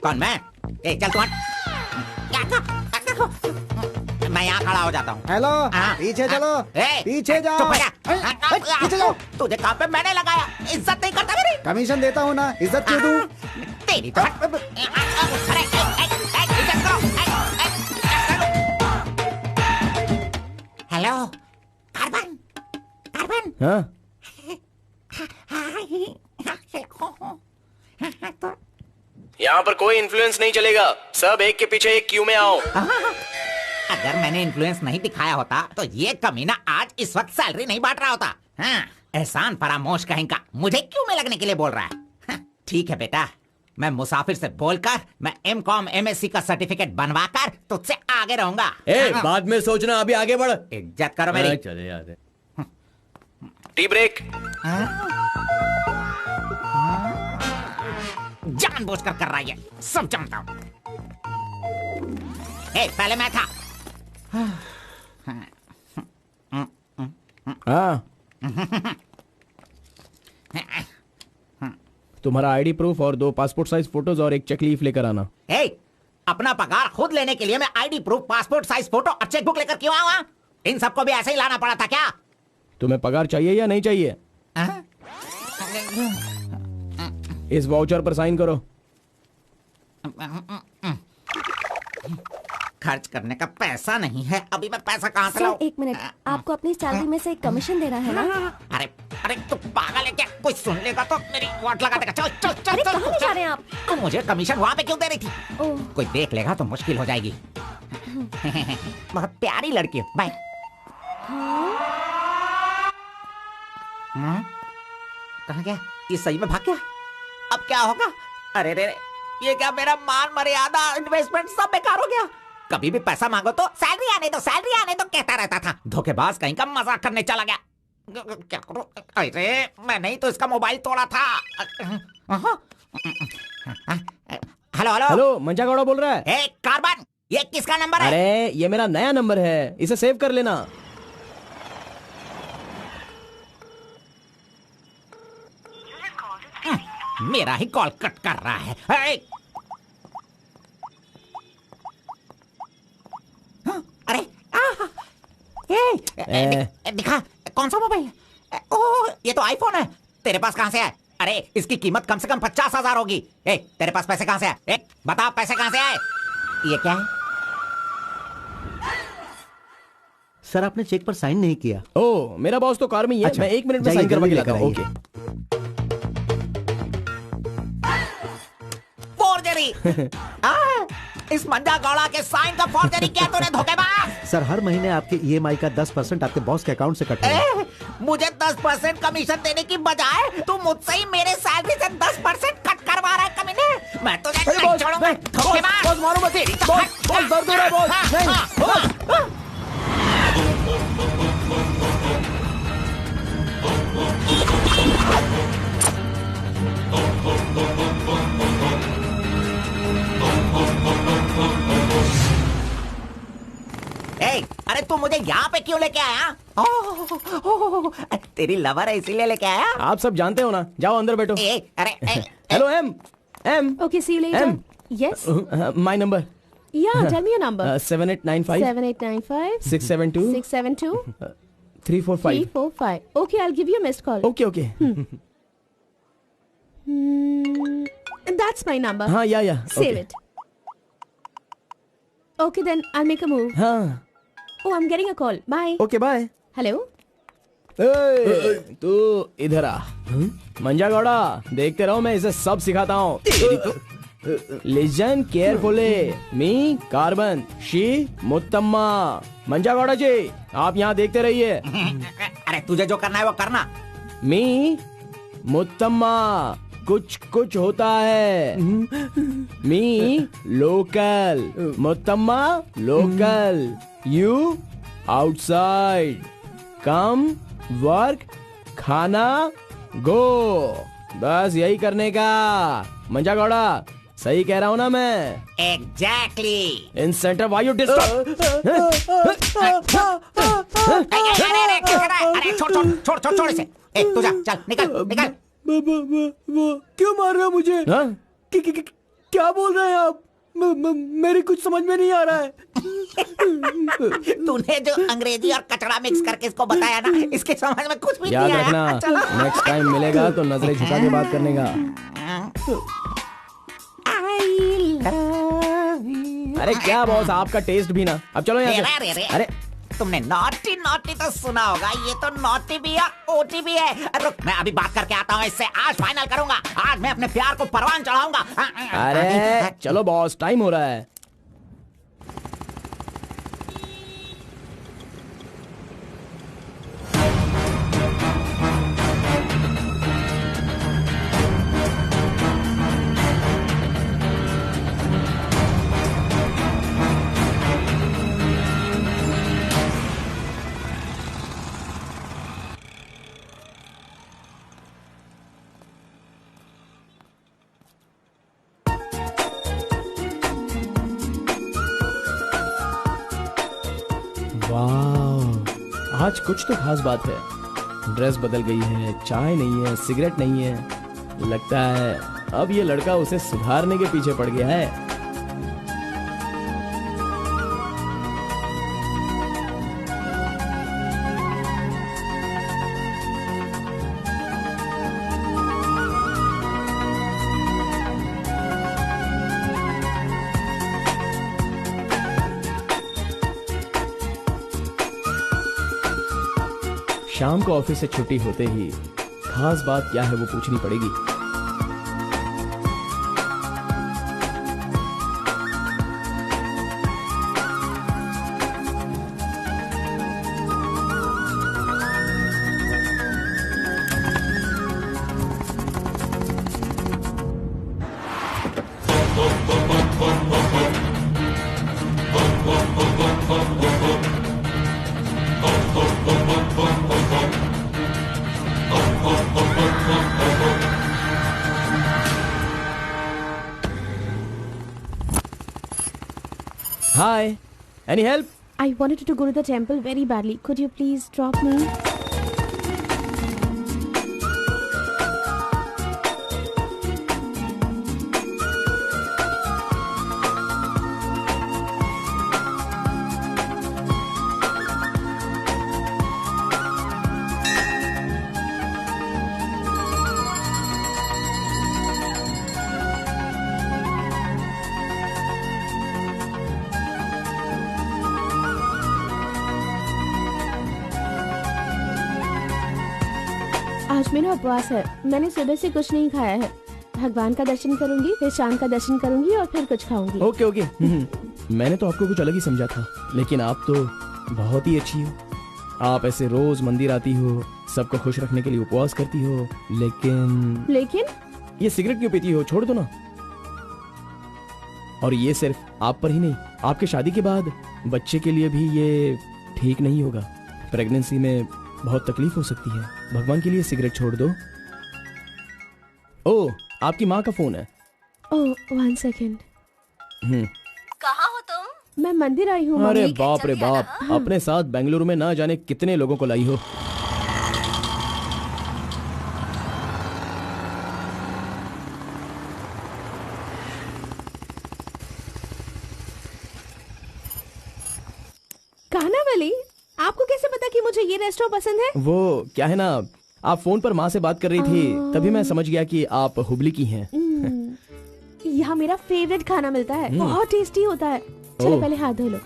कौन मैं? ए चल तुम मैं यहाँ खड़ा हो जाता हूँ। हेलो, पीछे चलो, पीछे जाओ। चुप हो जा। पीछे जाओ। तुझे काम पे मैंने लगाया, इज्जत नहीं करता मेरी। कमीशन देता हूँ ना, इज्जत क्यों दूँ? तेरी तो अरे इज्जत करो। हेलो कार्बन, हाँ? यहाँ पर कोई इन्फ्लुएंस नहीं चलेगा। सब एक के पीछे एक क्यू में आओ। अगर मैंने इन्फ्लुएंस नहीं दिखाया होता तो ये कमीना आज इस वक्त सैलरी नहीं बांट रहा होता। हाँ, एहसान फरामोश कहेंगा, मुझे क्यों में लगने के लिए बोल रहा है? हाँ, ठीक है बेटा, मैं मुसाफिर से बोलकर मैं M.Com MSc का सर्टिफिकेट बनवाकर तुझसे आगे रहूंगा। बाद में सोचना, अभी आगे बढ़। इज्जत करो मेरी। चले जाते। Tea break. जानबूझकर कर रहा है, सब जानता हूँ। पहले मैं था। हाँ। तुम्हारा आईडी प्रूफ और 2 पासपोर्ट साइज फोटोज और एक चेक लीफ लेकर आना। अपना पगार खुद लेने के लिए मैं ID proof, passport size photo और चेक बुक लेकर क्यों आऊँ? इन सबको भी ऐसे ही लाना पड़ा था क्या? तुम्हें पगार चाहिए या नहीं चाहिए? इस वाउचर पर साइन करो। खर्च करने का पैसा नहीं है, अभी मैं पैसा कहाँ से लाऊं? एक मिनट, आपको अपनी सैलरी में से एक कमीशन देना है ना? अरे तू पागल है क्या? कोई सुन लेगा तो मेरी वाट लगा देगा। चल कहाँ ले जा रहे हैं आप? तो मुझे कमीशन वहाँ पे क्यों दे रही थी? कोई देख लेगा तो मुश्किल हो जाएगी। बहुत प्यारी लड़की है। बाय। कहाँ गया? ये सही में भाग गया? अब क्या होगा? अरे रे, ये क्या मेरा मान मर्यादा इन्वेस्टमेंट सब बेकार हो गया? कभी भी पैसा मांगो तो सैलरी आने दो कहता रहता था। धोखेबाज कहीं का मजाक करने चला गया। क्या करूं? अरे मैंने ही तो इसका मोबाइल तोड़ा था। हेलो, मंचा गौड़ा बोल रहा है। कार्बन, ये किसका नंबर है? अरे ये मेरा नया नंबर है, इसे सेव कर लेना। मेरा ही कॉल कट कर रहा है। अरे दिखा, कौन सा मोबाइल है? ओह, ये तो आईफोन है। तेरे पास कहाँ से है? अरे इसकी कीमत कम से कम 50,000 होगी। तेरे पास पैसे कहाँ से आए? बता, पैसे कहाँ से आए? ये क्या है? सर, आपने चेक पर साइन नहीं किया। ओह, मेरा बॉस तो कार में ही है। मैं 1 मिनट में साइन करवा के लाता हूँ। ओके। फोर्जरी। इस मंजा गौड़ा के साइन का फोर्जरी किया तूने, धोखेबाज। सर, हर महीने आपके EMI का 10% आपके बॉस के अकाउंट से कट होगा। मुझे 10% कमीशन देने की बजाय तू मुझसे ही मेरे सैलरी से 10% कट करवा रहा है कमीने। मैं तुझे नहीं छोड़ूंगा, धोखेबाज। बॉस मारो मत। बॉस दर्द हो रहा है बॉस। नहीं। अरे तू मुझे यहाँ पे क्यों लेके आया? तेरी लवर है इसीलिए लेके आया? आप सब जानते हो ना, जाओ अंदर बैठो। Hello ma'am. Okay, see you later. M. Yes. My number. Yeah, tell me your number. 7895 7895 672 672 345. 345. Okay, I'll give you a missed call. Okay. That's my number. हाँ, या Save it. Okay, then I'll make a move. हाँ, Oh, I'm getting a call. Bye. Okay bye. Hello? तू इधर आ। मंजा गौड़ा, देखते रहो, मैं इसे सब सिखाता हूँ। Listen carefully, me carbon, she Muthamma. Manja Gowda ji, आप यहाँ देखते रहिए। अरे तुझे जो करना है वो करना। मी मुत्तम्मा, कुछ कुछ होता है। Me local, Muthamma local, you outside, come work, खाना गो। बस यही करने का। मंजा गौड़ा, सही कह रहा हूँ ना मैं? Exactly. In centre why you disturb. अरे छोड़ इसे। तू जा, चल निकल। क्यों मार रहे हो मुझे? क्या बोल रहे हैं आप? मेरी कुछ समझ में नहीं आ रहा है। तूने जो अंग्रेजी और कचड़ा मिक्स करके इसको बताया ना, इसके समझ में कुछ भी नहीं आया। याद रखना, नेक्स्ट टाइम मिलेगा तो नजरें झुका के बात करने का। अरे क्या बॉस, आपका टेस्ट भी ना। अब चलो यहाँ से। अरे तुमने नॉटी तो सुना होगा, ये तो नॉटी भी है, ओटी भी है। रुक, मैं अभी बात करके आता हूँ इससे। आज फाइनल करूंगा, आज मैं अपने प्यार को परवान चढ़ाऊंगा। अरे चलो बॉस, टाइम हो रहा है। वाह, आज कुछ तो खास बात है। ड्रेस बदल गई है, चाय नहीं है, सिगरेट नहीं है। लगता है अब ये लड़का उसे सुधारने के पीछे पड़ गया है। शाम को ऑफिस से छुट्टी होते ही खास बात क्या है वो पूछनी पड़ेगी। Hi, any help? I wanted to go to the temple very badly. Could you please drop me? आज मेरा उपवास है। मैंने सुबह से कुछ नहीं खाया है। भगवान का दर्शन करूंगी, फिर शाम का दर्शन करूंगी और फिर कुछ खाऊंगी। ओके। मैंने तो आपको कुछ अलग ही समझा था, लेकिन आप तो बहुत ही अच्छी हो। आप ऐसे रोज मंदिर आती हो, सबको खुश रखने के लिए उपवास करती हो, लेकिन ये सिगरेट क्यों पीती हो? छोड़ दो ना। और ये सिर्फ आप पर ही नहीं, आपके शादी के बाद बच्चे के लिए भी ये ठीक नहीं होगा। प्रेगनेंसी में बहुत तकलीफ हो सकती है। भगवान के लिए सिगरेट छोड़ दो, ओह, आपकी माँ का फोन है। ओह, 1 सेकेंड। कहाँ हो तुम? मैं मंदिर आई हूँ। अरे मम्मी। बाप रे बाप, अपने साथ बेंगलुरु में ना जाने कितने लोगों को लाई हो। कानावली, आपको कैसे पता कि मुझे ये रेस्टोरेंट पसंद है? वो क्या है ना, आप फोन पर माँ से बात कर रही थी, तभी मैं समझ गया कि आप हुबली की हैं। यहाँ मेरा फेवरेट खाना मिलता है, बहुत टेस्टी होता है। चलो पहले हाथ धो लो।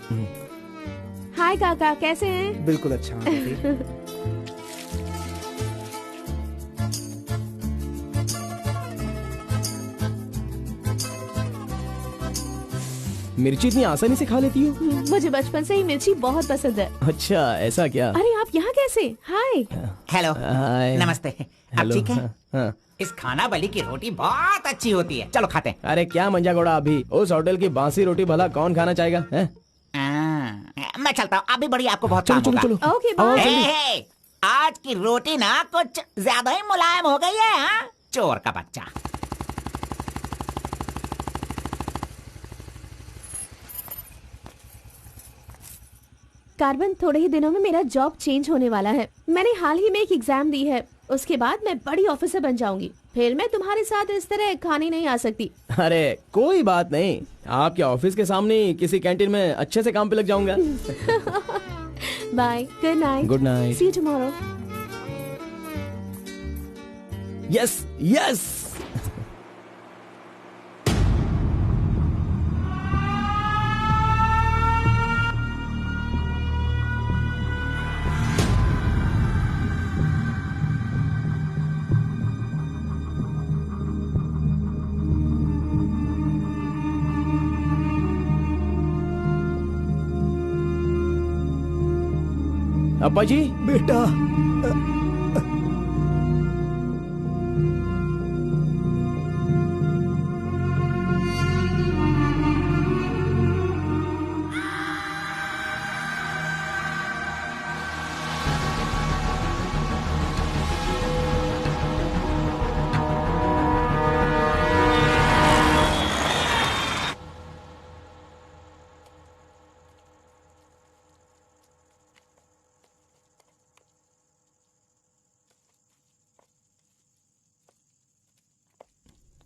हाय काका, कैसे हैं? बिल्कुल अच्छा आंटी। मिर्ची इतनी आसानी से खा लेती हो? मुझे बचपन से ही मिर्ची बहुत पसंद है। अच्छा, ऐसा क्या? अरे आप यहाँ कैसे? हाय। हेलो, हाय। नमस्ते। आप हेलो, ठीक है? हाँ। इस खाना बली की रोटी बहुत अच्छी होती है, चलो खाते हैं। अरे क्या मंजा गोड़ा, अभी उस होटल की बासी रोटी भला कौन खाना चाहेगा? हैं? मैं चलता हूँ, अभी बड़ी आपको बहुत चलो काम चलो होगा। चलो। ओके, आओ, बाय। जल्दी। हे, आज की रोटी ना कुछ ज्यादा ही मुलायम हो गई है। हाँ? चोर का बच्चा। कार्बन, थोड़े ही दिनों में मेरा जॉब चेंज होने वाला है। मैंने हाल ही में एक एग्जाम दी है, उसके बाद मैं बड़ी ऑफिसर बन जाऊंगी। फिर मैं तुम्हारे साथ इस तरह खाने नहीं आ सकती। अरे कोई बात नहीं, आपके ऑफिस के सामने किसी कैंटीन में अच्छे से काम पे लग जाऊंगा। Bye, good night. Good night. See you tomorrow. Yes yes. अब्बा जी। बेटा,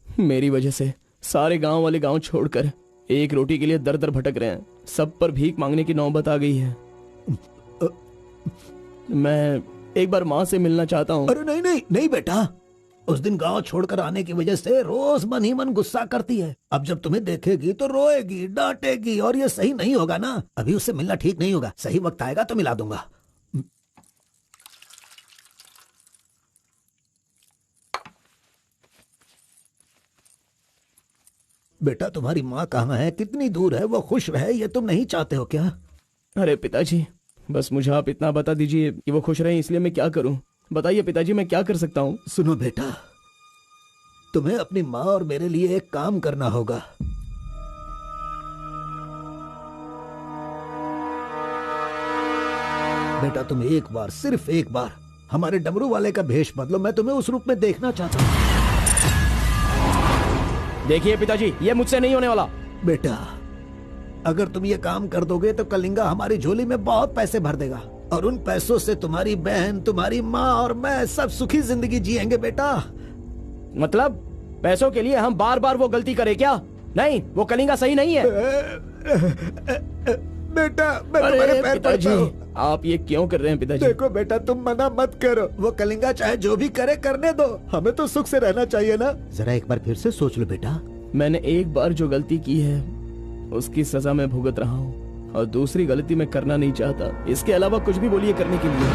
मेरी वजह से सारे गांव वाले गांव छोड़कर एक रोटी के लिए दर दर भटक रहे हैं। सब पर भीख मांगने की नौबत आ गई है। मैं एक बार माँ से मिलना चाहता हूँ। अरे नहीं नहीं नहीं बेटा, उस दिन गांव छोड़कर आने की वजह से रोज मन ही मन गुस्सा करती है। अब जब तुम्हें देखेगी तो रोएगी, डांटेगी, और ये सही नहीं होगा ना। अभी उससे मिलना ठीक नहीं होगा। सही वक्त आएगा तो मिला दूंगा। बेटा, तुम्हारी माँ कहाँ है? कितनी दूर है? वो खुश रहे, ये तुम नहीं चाहते हो क्या? अरे पिताजी, बस मुझे आप इतना बता दीजिए कि वो खुश रहे, इसलिए मैं क्या करूं? बताइए पिताजी, मैं क्या कर सकता हूं? सुनो बेटा, तुम्हें अपनी माँ और मेरे लिए एक काम करना होगा। बेटा, तुम एक बार, सिर्फ एक बार हमारे डमरू वाले का भेष बदलो। मैं तुम्हें उस रूप में देखना चाहता हूँ। देखिए पिताजी, ये मुझसे नहीं होने वाला। बेटा, अगर तुम ये काम कर दोगे तो कलिंगा हमारी झोली में बहुत पैसे भर देगा, और उन पैसों से तुम्हारी बहन, तुम्हारी माँ और मैं सब सुखी जिंदगी जिएंगे। बेटा, मतलब पैसों के लिए हम बार बार वो गलती करें क्या? नहीं, वो कलिंगा सही नहीं है। बेटा, मैं तुम्हारे पैर पिताजी, पड़ता हूं। आप ये क्यों कर रहे हैं पिताजी? देखो बेटा, तुम मना मत करो। वो कलिंगा चाहे जो भी करे, करने दो। हमें तो सुख से रहना चाहिए ना। जरा एक बार फिर से सोच लो बेटा। मैंने एक बार जो गलती की है उसकी सजा मैं भुगत रहा हूँ, और दूसरी गलती मैं करना नहीं चाहता। इसके अलावा कुछ भी बोलिए करने के लिए।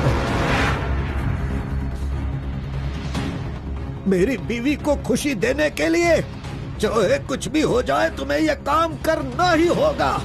मेरी बीवी को खुशी देने के लिए चाहे कुछ भी हो जाए, तुम्हें यह काम करना ही होगा।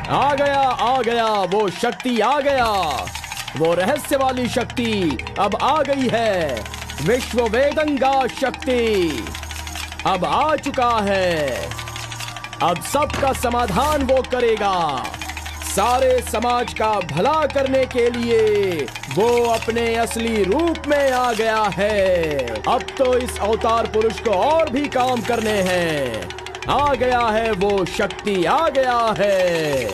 आ गया वो शक्ति आ गया, वो रहस्य वाली शक्ति अब आ गई है। विश्व वेदंगा शक्ति अब आ चुका है। अब सबका समाधान वो करेगा। सारे समाज का भला करने के लिए वो अपने असली रूप में आ गया है। अब तो इस अवतार पुरुष को और भी काम करने हैं। आ गया है वो शक्ति, आ गया है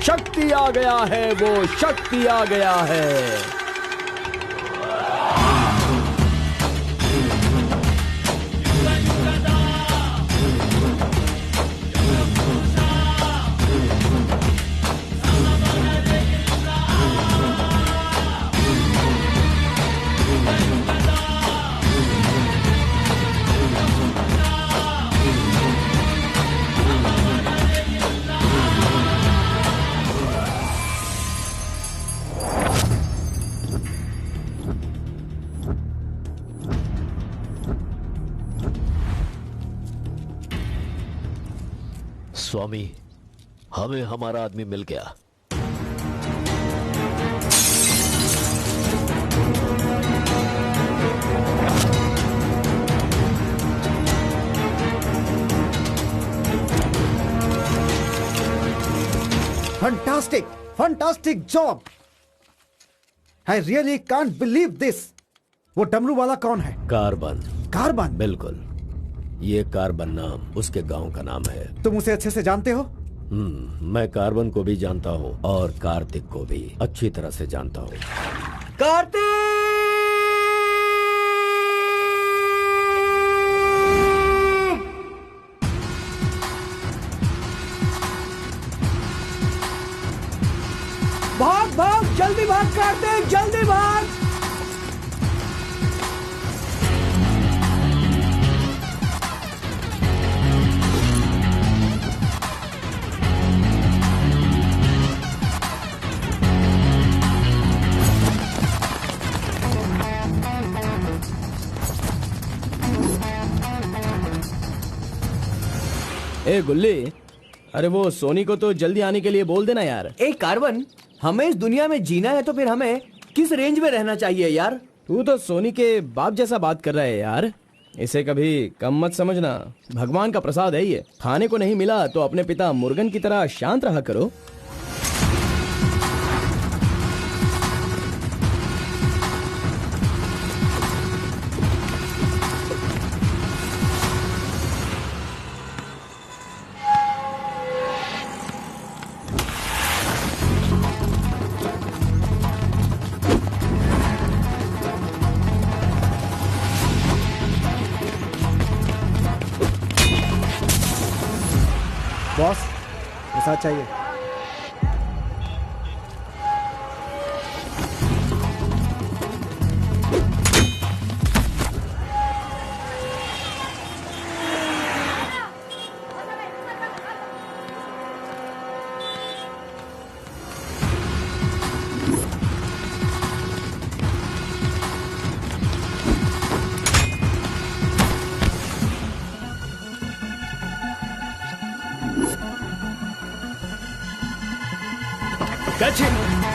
शक्ति, आ गया है वो शक्ति, आ गया है। स्वामी, हमें हमारा आदमी मिल गया। Fantastic, fantastic job. I really can't believe this. वो डमरू वाला कौन है? कार्बन। कार्बन? बिल्कुल, ये कार्बन नाम उसके गांव का नाम है। तुम उसे अच्छे से जानते हो? मैं कार्बन को भी जानता हूँ और कार्तिक को भी अच्छी तरह से जानता हूँ। कार्तिक! भाग भाग, जल्दी भाग कार्तिक, जल्दी भाग। ए गुल्ली, अरे वो सोनी को तो जल्दी आने के लिए बोल देना यार। ए कार्बन, हमें इस दुनिया में जीना है तो फिर हमें किस रेंज में रहना चाहिए यार? तू तो सोनी के बाप जैसा बात कर रहा है यार। इसे कभी कम मत समझना, भगवान का प्रसाद है ये। खाने को नहीं मिला तो अपने पिता मुर्गन की तरह शांत रहा करो। बॉस, प्रसाद चाहिए।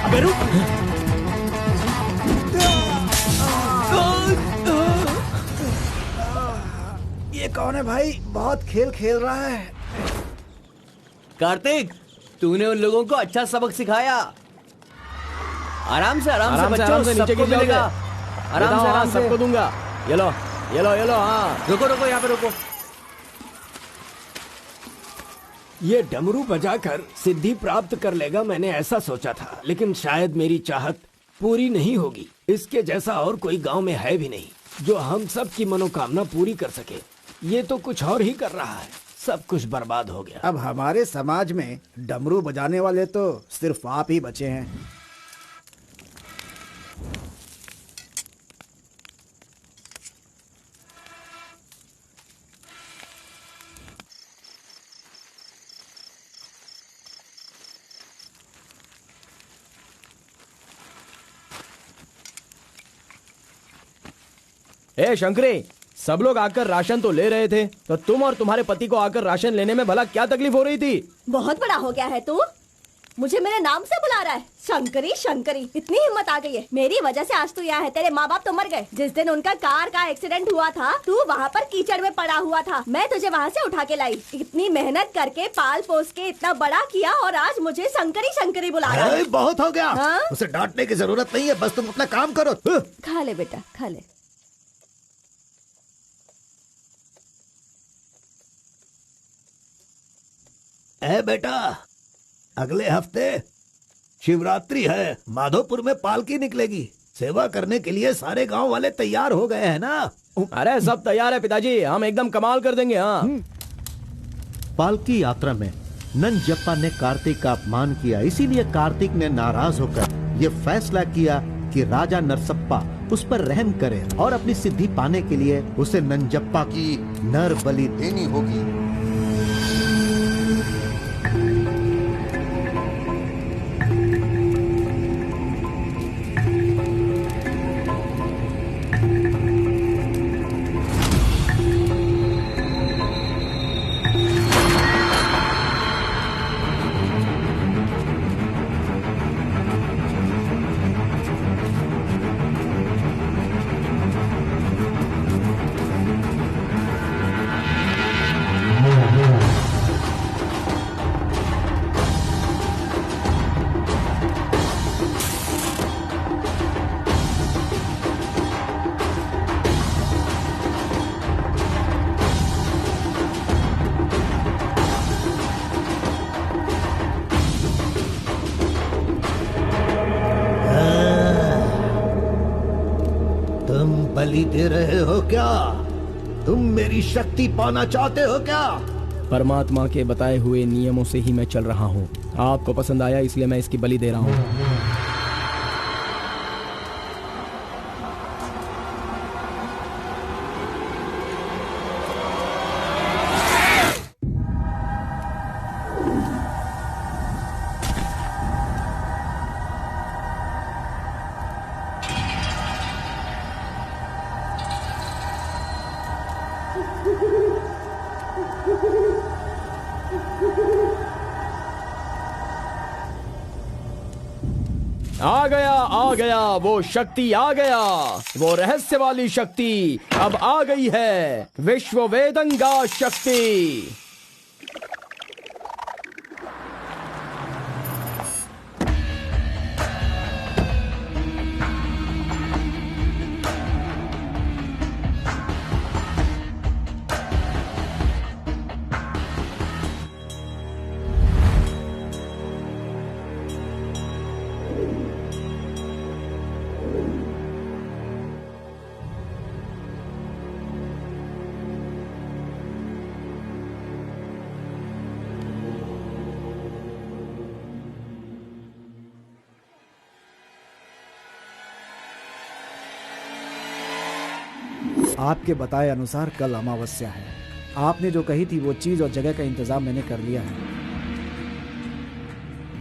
अबे रुक! ये कौन है भाई? बहुत खेल खेल रहा है। कार्तिक, तूने उन लोगों को अच्छा सबक सिखाया। आराम से बच्चों, नीचे गिर जाओगे। आराम से सबको दूंगा। ये लो, ये लो, ये लो। हाँ, रुको रुको, यहाँ पे रुको। ये डमरू बजाकर सिद्धि प्राप्त कर लेगा, मैंने ऐसा सोचा था, लेकिन शायद मेरी चाहत पूरी नहीं होगी। इसके जैसा और कोई गांव में है भी नहीं जो हम सब की मनोकामना पूरी कर सके। ये तो कुछ और ही कर रहा है। सब कुछ बर्बाद हो गया। अब हमारे समाज में डमरू बजाने वाले तो सिर्फ आप ही बचे हैं। ए शंकरी, सब लोग आकर राशन तो ले रहे थे, तो तुम और तुम्हारे पति को आकर राशन लेने में भला क्या तकलीफ हो रही थी? बहुत बड़ा हो गया है तू, मुझे मेरे नाम से बुला रहा है। शंकरी शंकरी, इतनी हिम्मत आ गई है। मेरी वजह से आज तू यहाँ है। तेरे माँ बाप तो मर गए। जिस दिन उनका कार का एक्सीडेंट हुआ था, तू वहाँ पर कीचड़ में पड़ा हुआ था। मैं तुझे वहाँ से उठा के लाई। इतनी मेहनत करके पाल पोस के इतना बड़ा किया और आज मुझे शंकरी शंकरी बुला रहा है। बहुत हो गया। हाँ? उसे डांटने की जरूरत नहीं है, बस तुम अपना काम करो। खा ले बेटा, खा ले। ए बेटा, अगले हफ्ते शिवरात्रि है, माधोपुर में पालकी निकलेगी। सेवा करने के लिए सारे गांव वाले तैयार हो गए हैं ना? अरे सब तैयार है पिताजी, हम एकदम कमाल कर देंगे। हाँ। पालकी यात्रा में नंजप्पा ने कार्तिक का अपमान किया, इसीलिए कार्तिक ने नाराज होकर ये फैसला किया कि राजा नरसप्पा उस पर रहम करे और अपनी सिद्धि पाने के लिए उसे नंजप्पा की नर बलि देनी होगी। बलि दे रहे हो क्या? तुम मेरी शक्ति पाना चाहते हो क्या? परमात्मा के बताए हुए नियमों से ही मैं चल रहा हूँ। आपको पसंद आया इसलिए मैं इसकी बलि दे रहा हूँ। आ गया वो शक्ति, आ गया वो रहस्य वाली शक्ति। अब आ गई है विश्व वेदंगा शक्ति। आपके बताए अनुसार कल अमावस्या है। आपने जो कही थी वो चीज और जगह का इंतजाम मैंने कर लिया है।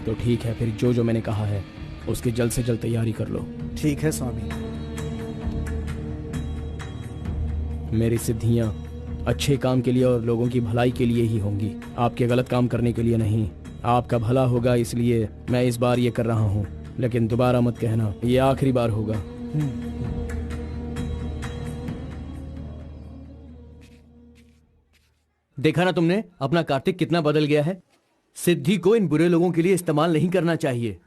तो ठीक है, फिर जो जो मैंने कहा है उसकी जल्द से जल्द तैयारी कर लो। ठीक है स्वामी। मेरी सिद्धियां अच्छे काम के लिए और लोगों की भलाई के लिए ही होंगी, आपके गलत काम करने के लिए नहीं। आपका भला होगा इसलिए मैं इस बार ये कर रहा हूँ, लेकिन दोबारा मत कहना, ये आखिरी बार होगा। देखा ना तुमने, अपना कार्तिक कितना बदल गया है। सिद्धि को इन बुरे लोगों के लिए इस्तेमाल नहीं करना चाहिए।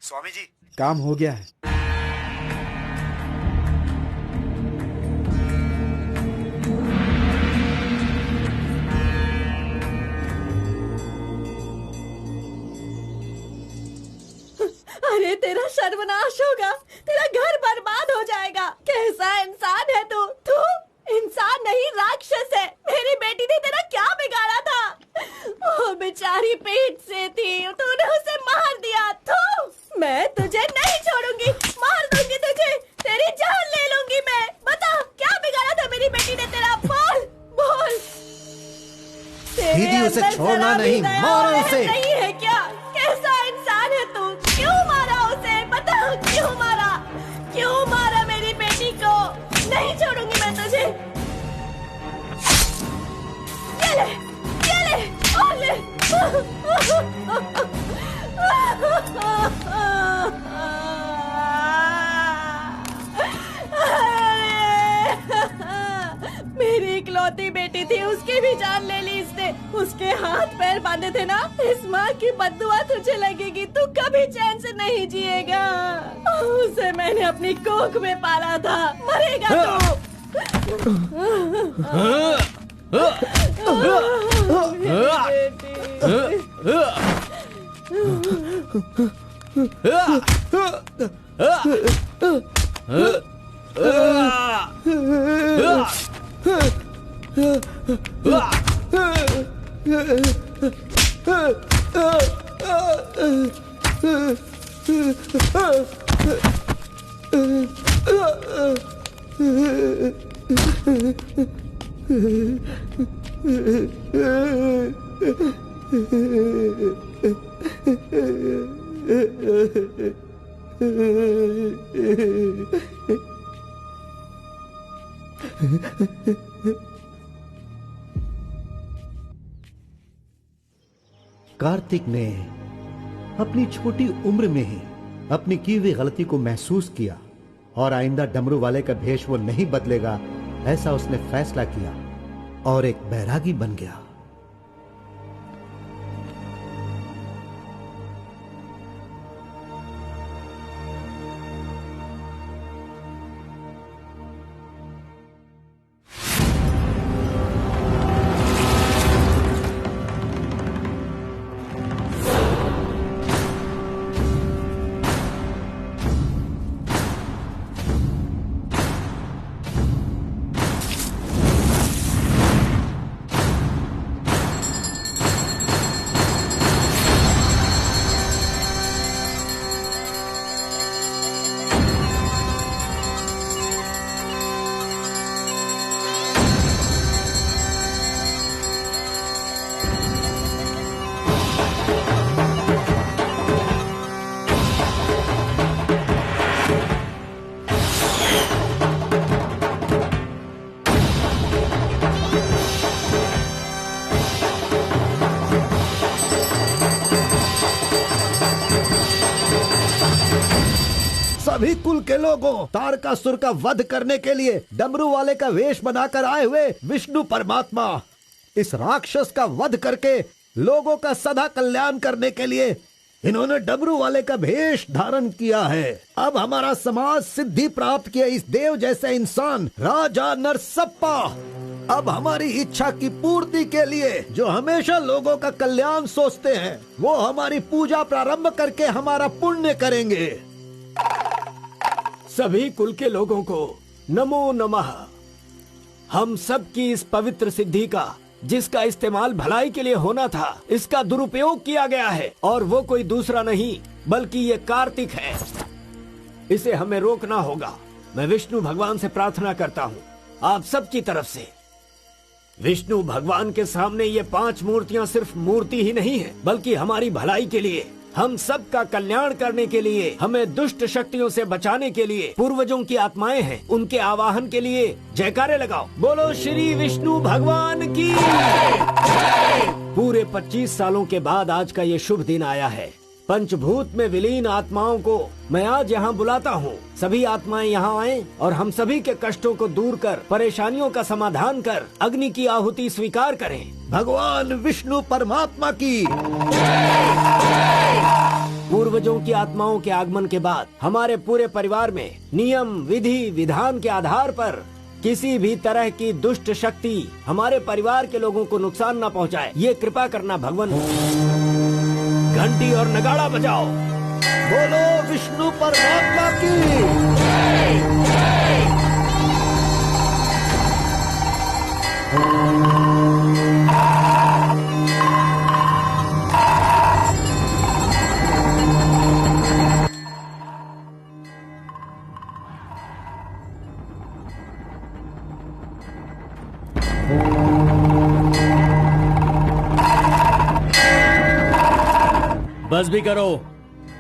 स्वामी जी, काम हो गया है। अरे तेरा सर्वनाश होगा, तेरा घर बर्बाद हो जाएगा। कैसा इंसान है तू? तू इंसान नहीं, राक्षस है। मेरी बेटी ने तेरा क्या बिगाड़ा था? वो बेचारी पेट से थी, तूने उसे मार दिया। तू, मैं तुझे नहीं छोड़ूंगी, मार दूंगी तुझे, तेरी जान ले लूंगी मैं। बता क्या बिगाड़ा था मेरी बेटी ने तेरा? बोल बोल। दीदी उसे छोड़ना नहीं, मारो उसे। नहीं है क्या? कैसा इंसान है तू? क्यों मारा उसे? बता क्यों मारा? क्यों मारा मेरी बेटी को? नहीं छोड़ूंगी मैं तुझे। ये ले और ले। मेरी इकलौती बेटी थी, उसकी भी जान ले ली इसने। उसके हाथ पैर बांधे थे ना, इस माँ की बद्दुआ तुझे लगेगी, तू कभी चैन से नहीं जिएगा। उसे मैंने अपनी कोख में पाला था, मरेगा तू। कार्तिक ने अपनी छोटी उम्र में ही अपनी की हुई गलती को महसूस किया और आइंदा डमरू वाले का भेष वो नहीं बदलेगा, ऐसा उसने फैसला किया और एक बैरागी बन गया। सभी कुल के लोगों, तारकासुर का वध करने के लिए डमरू वाले का वेश बनाकर आए हुए विष्णु परमात्मा इस राक्षस का वध करके लोगों का सदा कल्याण करने के लिए इन्होंने डमरू वाले का भेष धारण किया है। अब हमारा समाज सिद्धि प्राप्त किया इस देव जैसे इंसान राजा नरसप्पा अब हमारी इच्छा की पूर्ति के लिए जो हमेशा लोगों का कल्याण सोचते हैं, वो हमारी पूजा प्रारंभ करके हमारा पुण्य करेंगे। सभी कुल के लोगों को नमो नमः। हम सब की इस पवित्र सिद्धि का, जिसका इस्तेमाल भलाई के लिए होना था, इसका दुरुपयोग किया गया है और वो कोई दूसरा नहीं बल्कि ये कार्तिक है। इसे हमें रोकना होगा। मैं विष्णु भगवान से प्रार्थना करता हूँ आप सब की तरफ से। विष्णु भगवान के सामने ये 5 मूर्तियाँ सिर्फ मूर्ति ही नहीं है, बल्कि हमारी भलाई के लिए, हम सब का कल्याण करने के लिए, हमें दुष्ट शक्तियों से बचाने के लिए पूर्वजों की आत्माएं हैं, उनके आवाहन के लिए जयकारे लगाओ। बोलो श्री विष्णु भगवान की। पूरे 25 सालों के बाद आज का ये शुभ दिन आया है। पंचभूत में विलीन आत्माओं को मैं आज यहाँ बुलाता हूँ। सभी आत्माएं यहाँ आएं और हम सभी के कष्टों को दूर कर, परेशानियों का समाधान कर, अग्नि की आहुति स्वीकार करें। भगवान विष्णु परमात्मा की। पूर्वजों की आत्माओं के आगमन के बाद हमारे पूरे परिवार में नियम, विधि, विधान के आधार पर किसी भी तरह की दुष्ट शक्ति हमारे परिवार के लोगों को नुकसान न पहुंचाए, ये कृपा करना भगवान। घंटी और नगाड़ा बजाओ। बोलो विष्णु परमात्मा की। बस भी करो।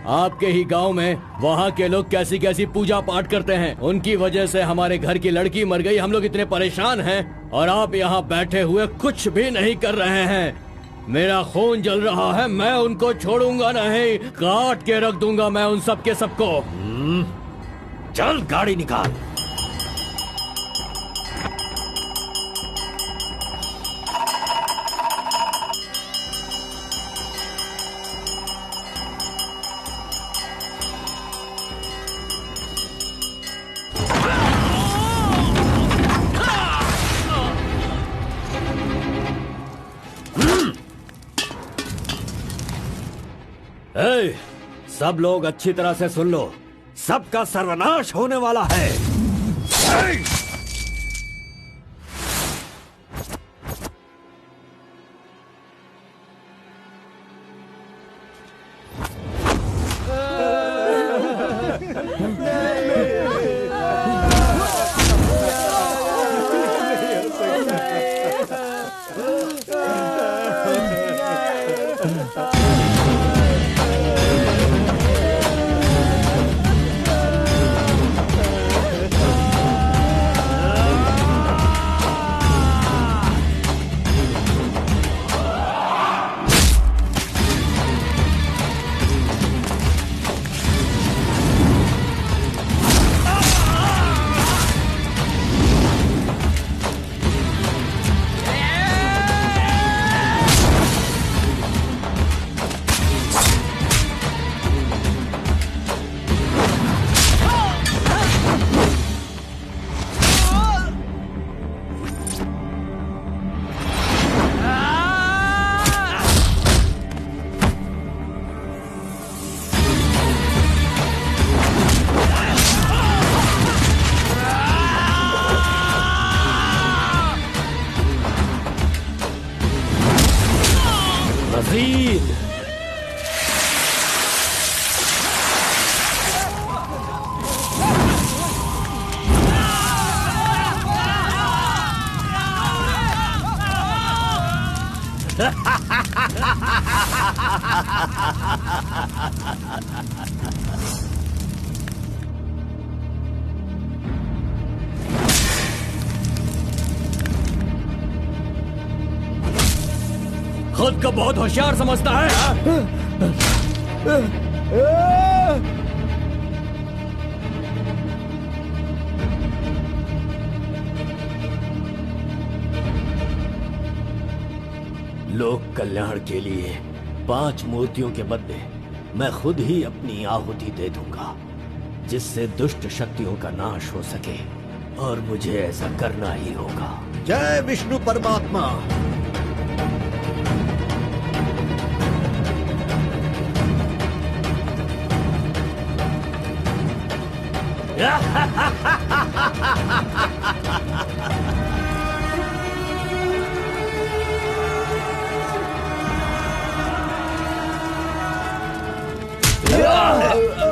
आपके ही गांव में वहाँ के लोग कैसी कैसी पूजा पाठ करते हैं, उनकी वजह से हमारे घर की लड़की मर गई। हम लोग इतने परेशान हैं और आप यहाँ बैठे हुए कुछ भी नहीं कर रहे हैं। मेरा खून जल रहा है, मैं उनको छोड़ूंगा नहीं, काट के रख दूंगा मैं उन सबके सबको। चल गाड़ी निकाल। सब लोग अच्छी तरह से सुन लो, सबका सर्वनाश होने वाला है। खुद को बहुत होशियार समझता है। लोक कल्याण के लिए 5 मूर्तियों के बदले मैं खुद ही अपनी आहुति दे दूंगा, जिससे दुष्ट शक्तियों का नाश हो सके, और मुझे ऐसा करना ही होगा। जय विष्णु परमात्मा।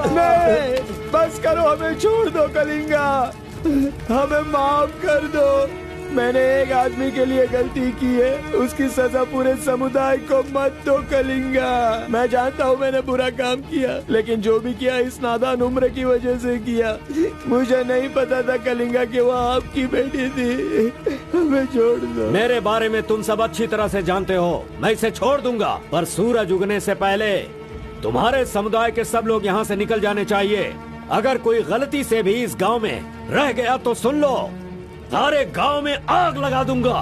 नहीं, बस करो, हमें छोड़ दो कलिंगा, हमें माफ कर दो। मैंने एक आदमी के लिए गलती की है, उसकी सजा पूरे समुदाय को मत दो कलिंगा। मैं जानता हूँ मैंने बुरा काम किया, लेकिन जो भी किया इस नादान उम्र की वजह से किया। मुझे नहीं पता था कलिंगा कि वो आपकी बेटी थी, हमें छोड़ दो। मेरे बारे में तुम सब अच्छी तरह से जानते हो, मैं इसे छोड़ दूंगा, पर सूरज उगने से पहले तुम्हारे समुदाय के सब लोग यहाँ से निकल जाने चाहिए। अगर कोई गलती से भी इस गांव में रह गया तो सुन लो, सारे गांव में आग लगा दूंगा।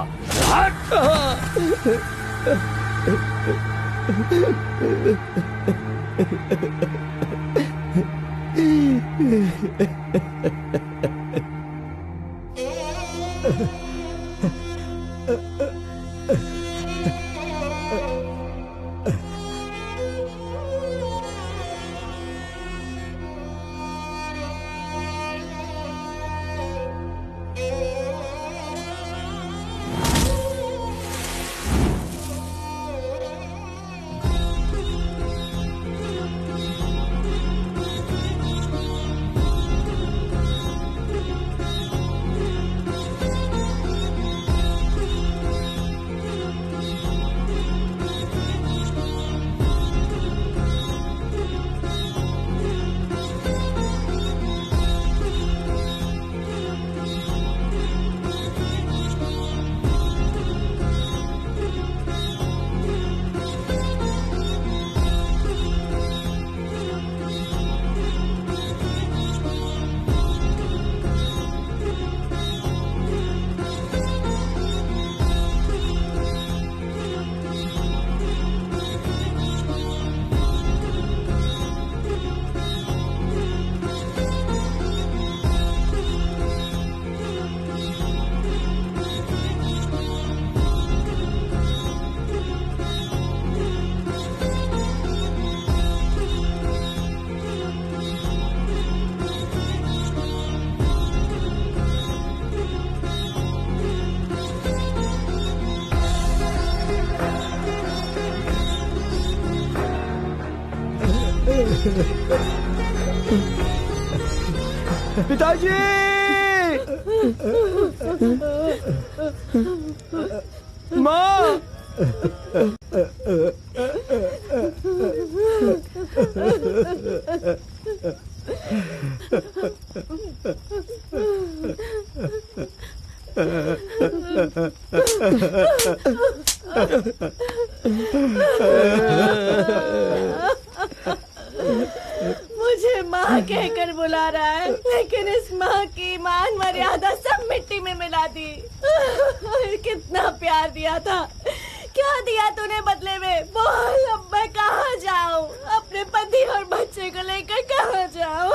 पिताजी! माँ! मुझे माँ कहकर बुला रहा है, लेकिन इस माँ की मान मर्यादा सब मिट्टी में मिला दी। कितना प्यार दिया था, क्या दिया तूने बदले में? बोल, अब मैं कहाँ जाऊँ? अपने पति और बच्चे को लेकर कहाँ जाऊँ?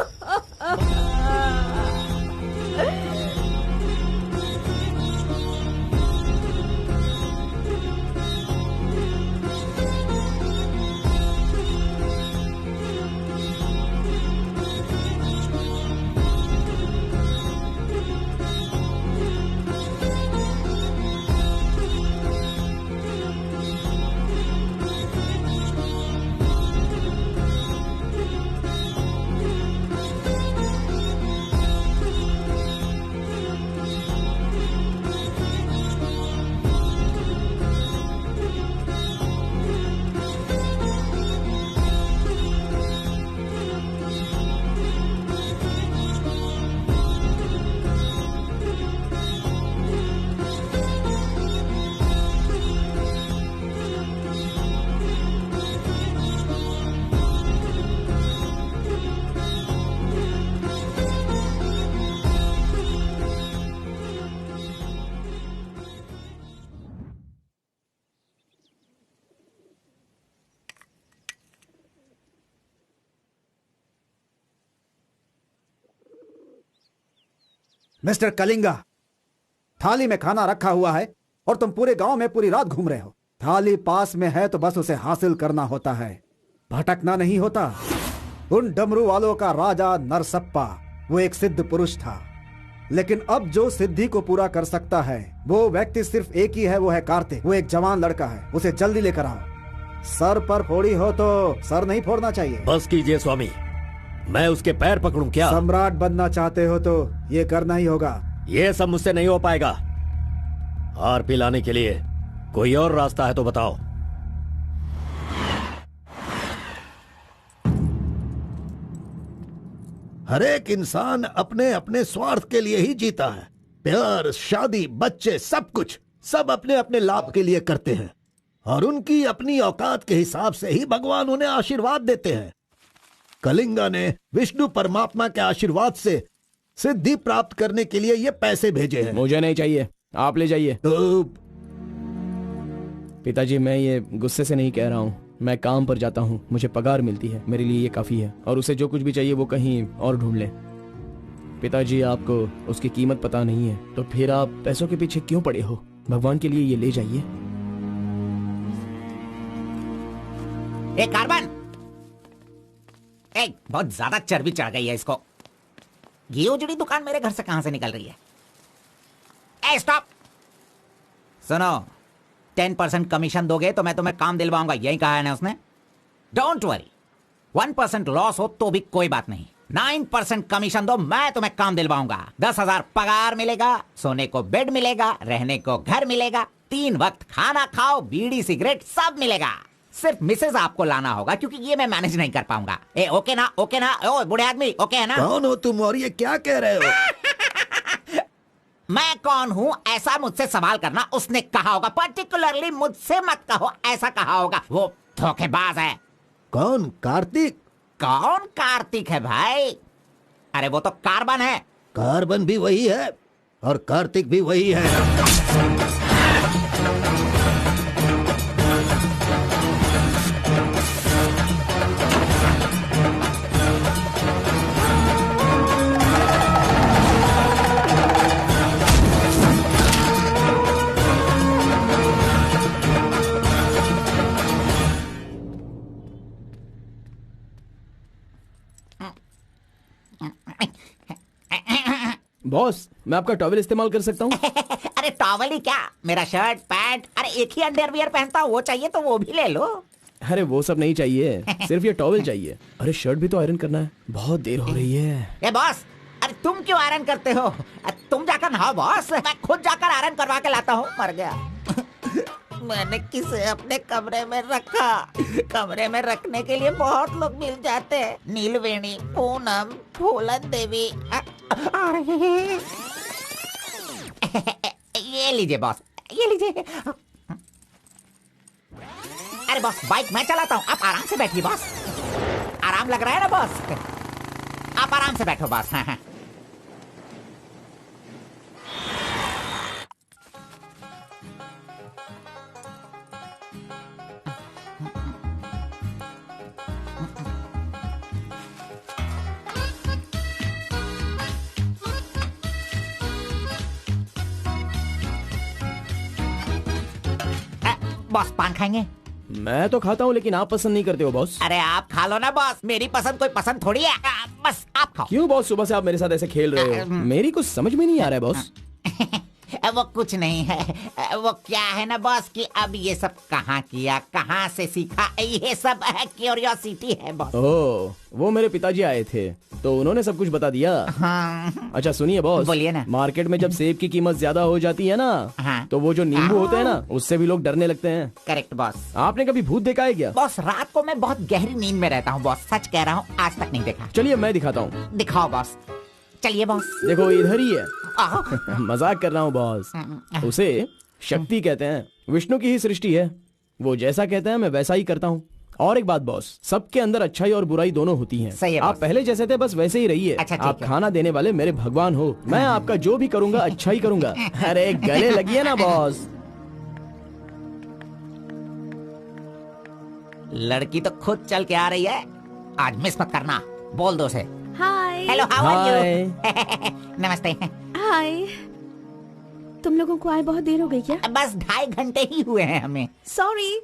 मिस्टर कलिंगा, थाली में खाना रखा हुआ है और तुम पूरे गांव में पूरी रात घूम रहे हो। थाली पास में है तो बस उसे हासिल करना होता है, भटकना नहीं होता। उन डमरू वालों का राजा नरसप्पा वो एक सिद्ध पुरुष था, लेकिन अब जो सिद्धि को पूरा कर सकता है वो व्यक्ति सिर्फ एक ही है, वो है कार्तिक। वो एक जवान लड़का है, उसे जल्दी लेकर आओ। सर पर फोड़ी हो तो सर नहीं फोड़ना चाहिए। बस कीजिए स्वामी, मैं उसके पैर पकड़ूं क्या? सम्राट बनना चाहते हो तो ये करना ही होगा। ये सब मुझसे नहीं हो पाएगा। हार पिलाने के लिए कोई और रास्ता है तो बताओ। हर एक इंसान अपने अपने स्वार्थ के लिए ही जीता है। प्यार, शादी, बच्चे, सब कुछ सब अपने अपने लाभ के लिए करते हैं और उनकी अपनी औकात के हिसाब से ही भगवान उन्हें आशीर्वाद देते हैं। कलिंगा ने विष्णु परमात्मा के आशीर्वाद से सिद्धि प्राप्त करने के लिए ये पैसे भेजे हैं। मुझे नहीं चाहिए, आप ले जाइए। तो पिताजी, मैं ये गुस्से से नहीं कह रहा हूँ, मैं काम पर जाता हूँ, मुझे पगार मिलती है, मेरे लिए ये काफी है। और उसे जो कुछ भी चाहिए वो कहीं और ढूंढ ले। पिताजी, आपको उसकी कीमत पता नहीं है, तो फिर आप पैसों के पीछे क्यों पड़े हो? भगवान के लिए ये ले जाइए। एक कार्बन, एक बहुत ज्यादा चर्बी चढ़ गई है इसको। ये उजड़ी दुकान मेरे घर से कहां से निकल रही है? ए स्टॉप! सुनो, 10% कमीशन दोगे तो मैं तुम्हें काम दिलवाऊंगा, यही कहा है ना उसने। डोंट वरी, 1% लॉस हो तो भी कोई बात नहीं। 9% कमीशन दो, मैं तुम्हें काम दिलवाऊंगा। 10,000 पगार मिलेगा, सोने को बेड मिलेगा, रहने को घर मिलेगा, 3 वक्त खाना खाओ, बीड़ी सिगरेट सब मिलेगा। सिर्फ मिसेज आपको लाना होगा, क्योंकि ये मैं मैनेज नहीं कर पाऊंगा। ए ओके ना? ओके ना? ओ बूढ़े आदमी, ओके है ना? कौन हो तुम और ये क्या कह रहे हो? मैं कौन हूँ ऐसा मुझसे सवाल करना उसने कहा होगा। पर्टिकुलरली मुझसे मत कहो, ऐसा कहा होगा। वो धोखेबाज है। कौन? कार्तिक? कौन कार्तिक है भाई? अरे वो तो कार्बन है। कार्बन भी वही है और कार्तिक भी वही है। बॉस, मैं आपका टॉवेल इस्तेमाल कर सकता हूँ? अरे टॉवल ही क्या, मेरा शर्ट पैंट, अरे एक ही अंडरवियर पहनता हूँ, वो चाहिए तो वो भी ले लो। अरे वो सब नहीं चाहिए, सिर्फ ये टॉवेल चाहिए। अरे शर्ट भी तो आयरन करना है, बहुत देर हो रही है। ए बॉस, अरे तुम क्यों आयरन करते हो? तुम जाकर नहाओ बॉस, मैं खुद जाकर आयरन करवा के लाता हूँ। मर गया। मैंने किसे अपने कमरे में रखा? कमरे में रखने के लिए बहुत लोग मिल जाते हैं। नीलवेणी, पूनम, फूलन देवी। ये लीजिए बॉस, ये लीजिए। अरे बॉस, बाइक मैं चलाता हूँ, आप आराम से बैठिए बॉस। आराम लग रहा है ना बॉस? आप आराम से बैठो बॉस। हाँ हाँ। बॉस पान खाएंगे? मैं तो खाता हूँ, लेकिन आप पसंद नहीं करते हो बॉस। अरे आप खा लो ना बॉस, मेरी पसंद कोई पसंद थोड़ी है। बस आप खाओ। क्यों बॉस, सुबह से आप मेरे साथ ऐसे खेल रहे हो? मेरी कुछ समझ में नहीं आ रहा है बॉस। वो कुछ नहीं है, वो क्या है ना बॉस कि अब ये सब कहाँ किया, कहाँ से सीखा, ये सब क्यूरियोसिटी है बॉस। ओह, वो मेरे पिताजी आए थे तो उन्होंने सब कुछ बता दिया। हाँ। अच्छा सुनिए बॉस, बोलिए ना। मार्केट में जब सेब की कीमत ज्यादा हो जाती है ना, हाँ। तो वो जो नींबू होते हैं ना, उससे भी लोग डरने लगते हैं। Correct boss. आपने कभी भूत देखा है क्या? बॉस रात को मैं बहुत गहरी नींद में रहता हूँ बॉस, सच कह रहा हूँ, आज तक नहीं देखा। चलिए मैं दिखाता हूँ। दिखाओ बॉस, चलिए बॉस। देखो इधर ही है। मजाक कर रहा हूँ बॉस। उसे शक्ति कहते हैं, विष्णु की ही सृष्टि है। वो जैसा कहते हैं मैं वैसा ही करता हूँ। और एक बात बॉस, सबके अंदर अच्छाई और बुराई दोनों होती हैं। सही है आप बॉस। पहले जैसे थे बस वैसे ही रहिए। अच्छा, ठीक आप है। खाना देने वाले मेरे भगवान हो, मैं आपका जो भी करूँगा अच्छा ही करूँगा। अरे गले लगिए ना बॉस। लड़की तो खुद चल के आ रही है, आज मिस मत करना। बोल दो उसे। Hi. Hello, how are hi. You? नमस्ते। हाय। तुम लोगों को आए बहुत देर हो गई क्या? बस 2.5 घंटे ही हुए हैं हमें, सॉरी,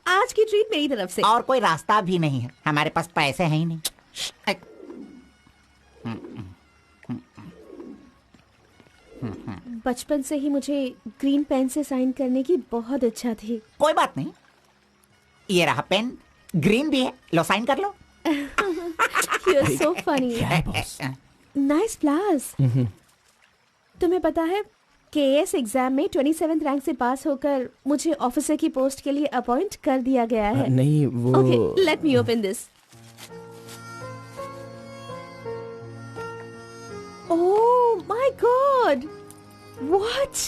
आज की ट्रीट मेरी तरफ से। और कोई रास्ता भी नहीं है, हमारे पास पैसे हैं ही नहीं। बचपन से ही मुझे ग्रीन पेन से साइन करने की बहुत इच्छा थी। कोई बात नहीं, ये रहा पेन, ग्रीन भी है, लो साइन कर लो। You're so funny. Nice flowers. तुम्हें पता है केएस एग्जाम में 27th रैंक से पास होकर मुझे ऑफिसर की पोस्ट के लिए अपॉइंट कर दिया गया है। नहीं वो। Okay, let me open this. Oh my God! What?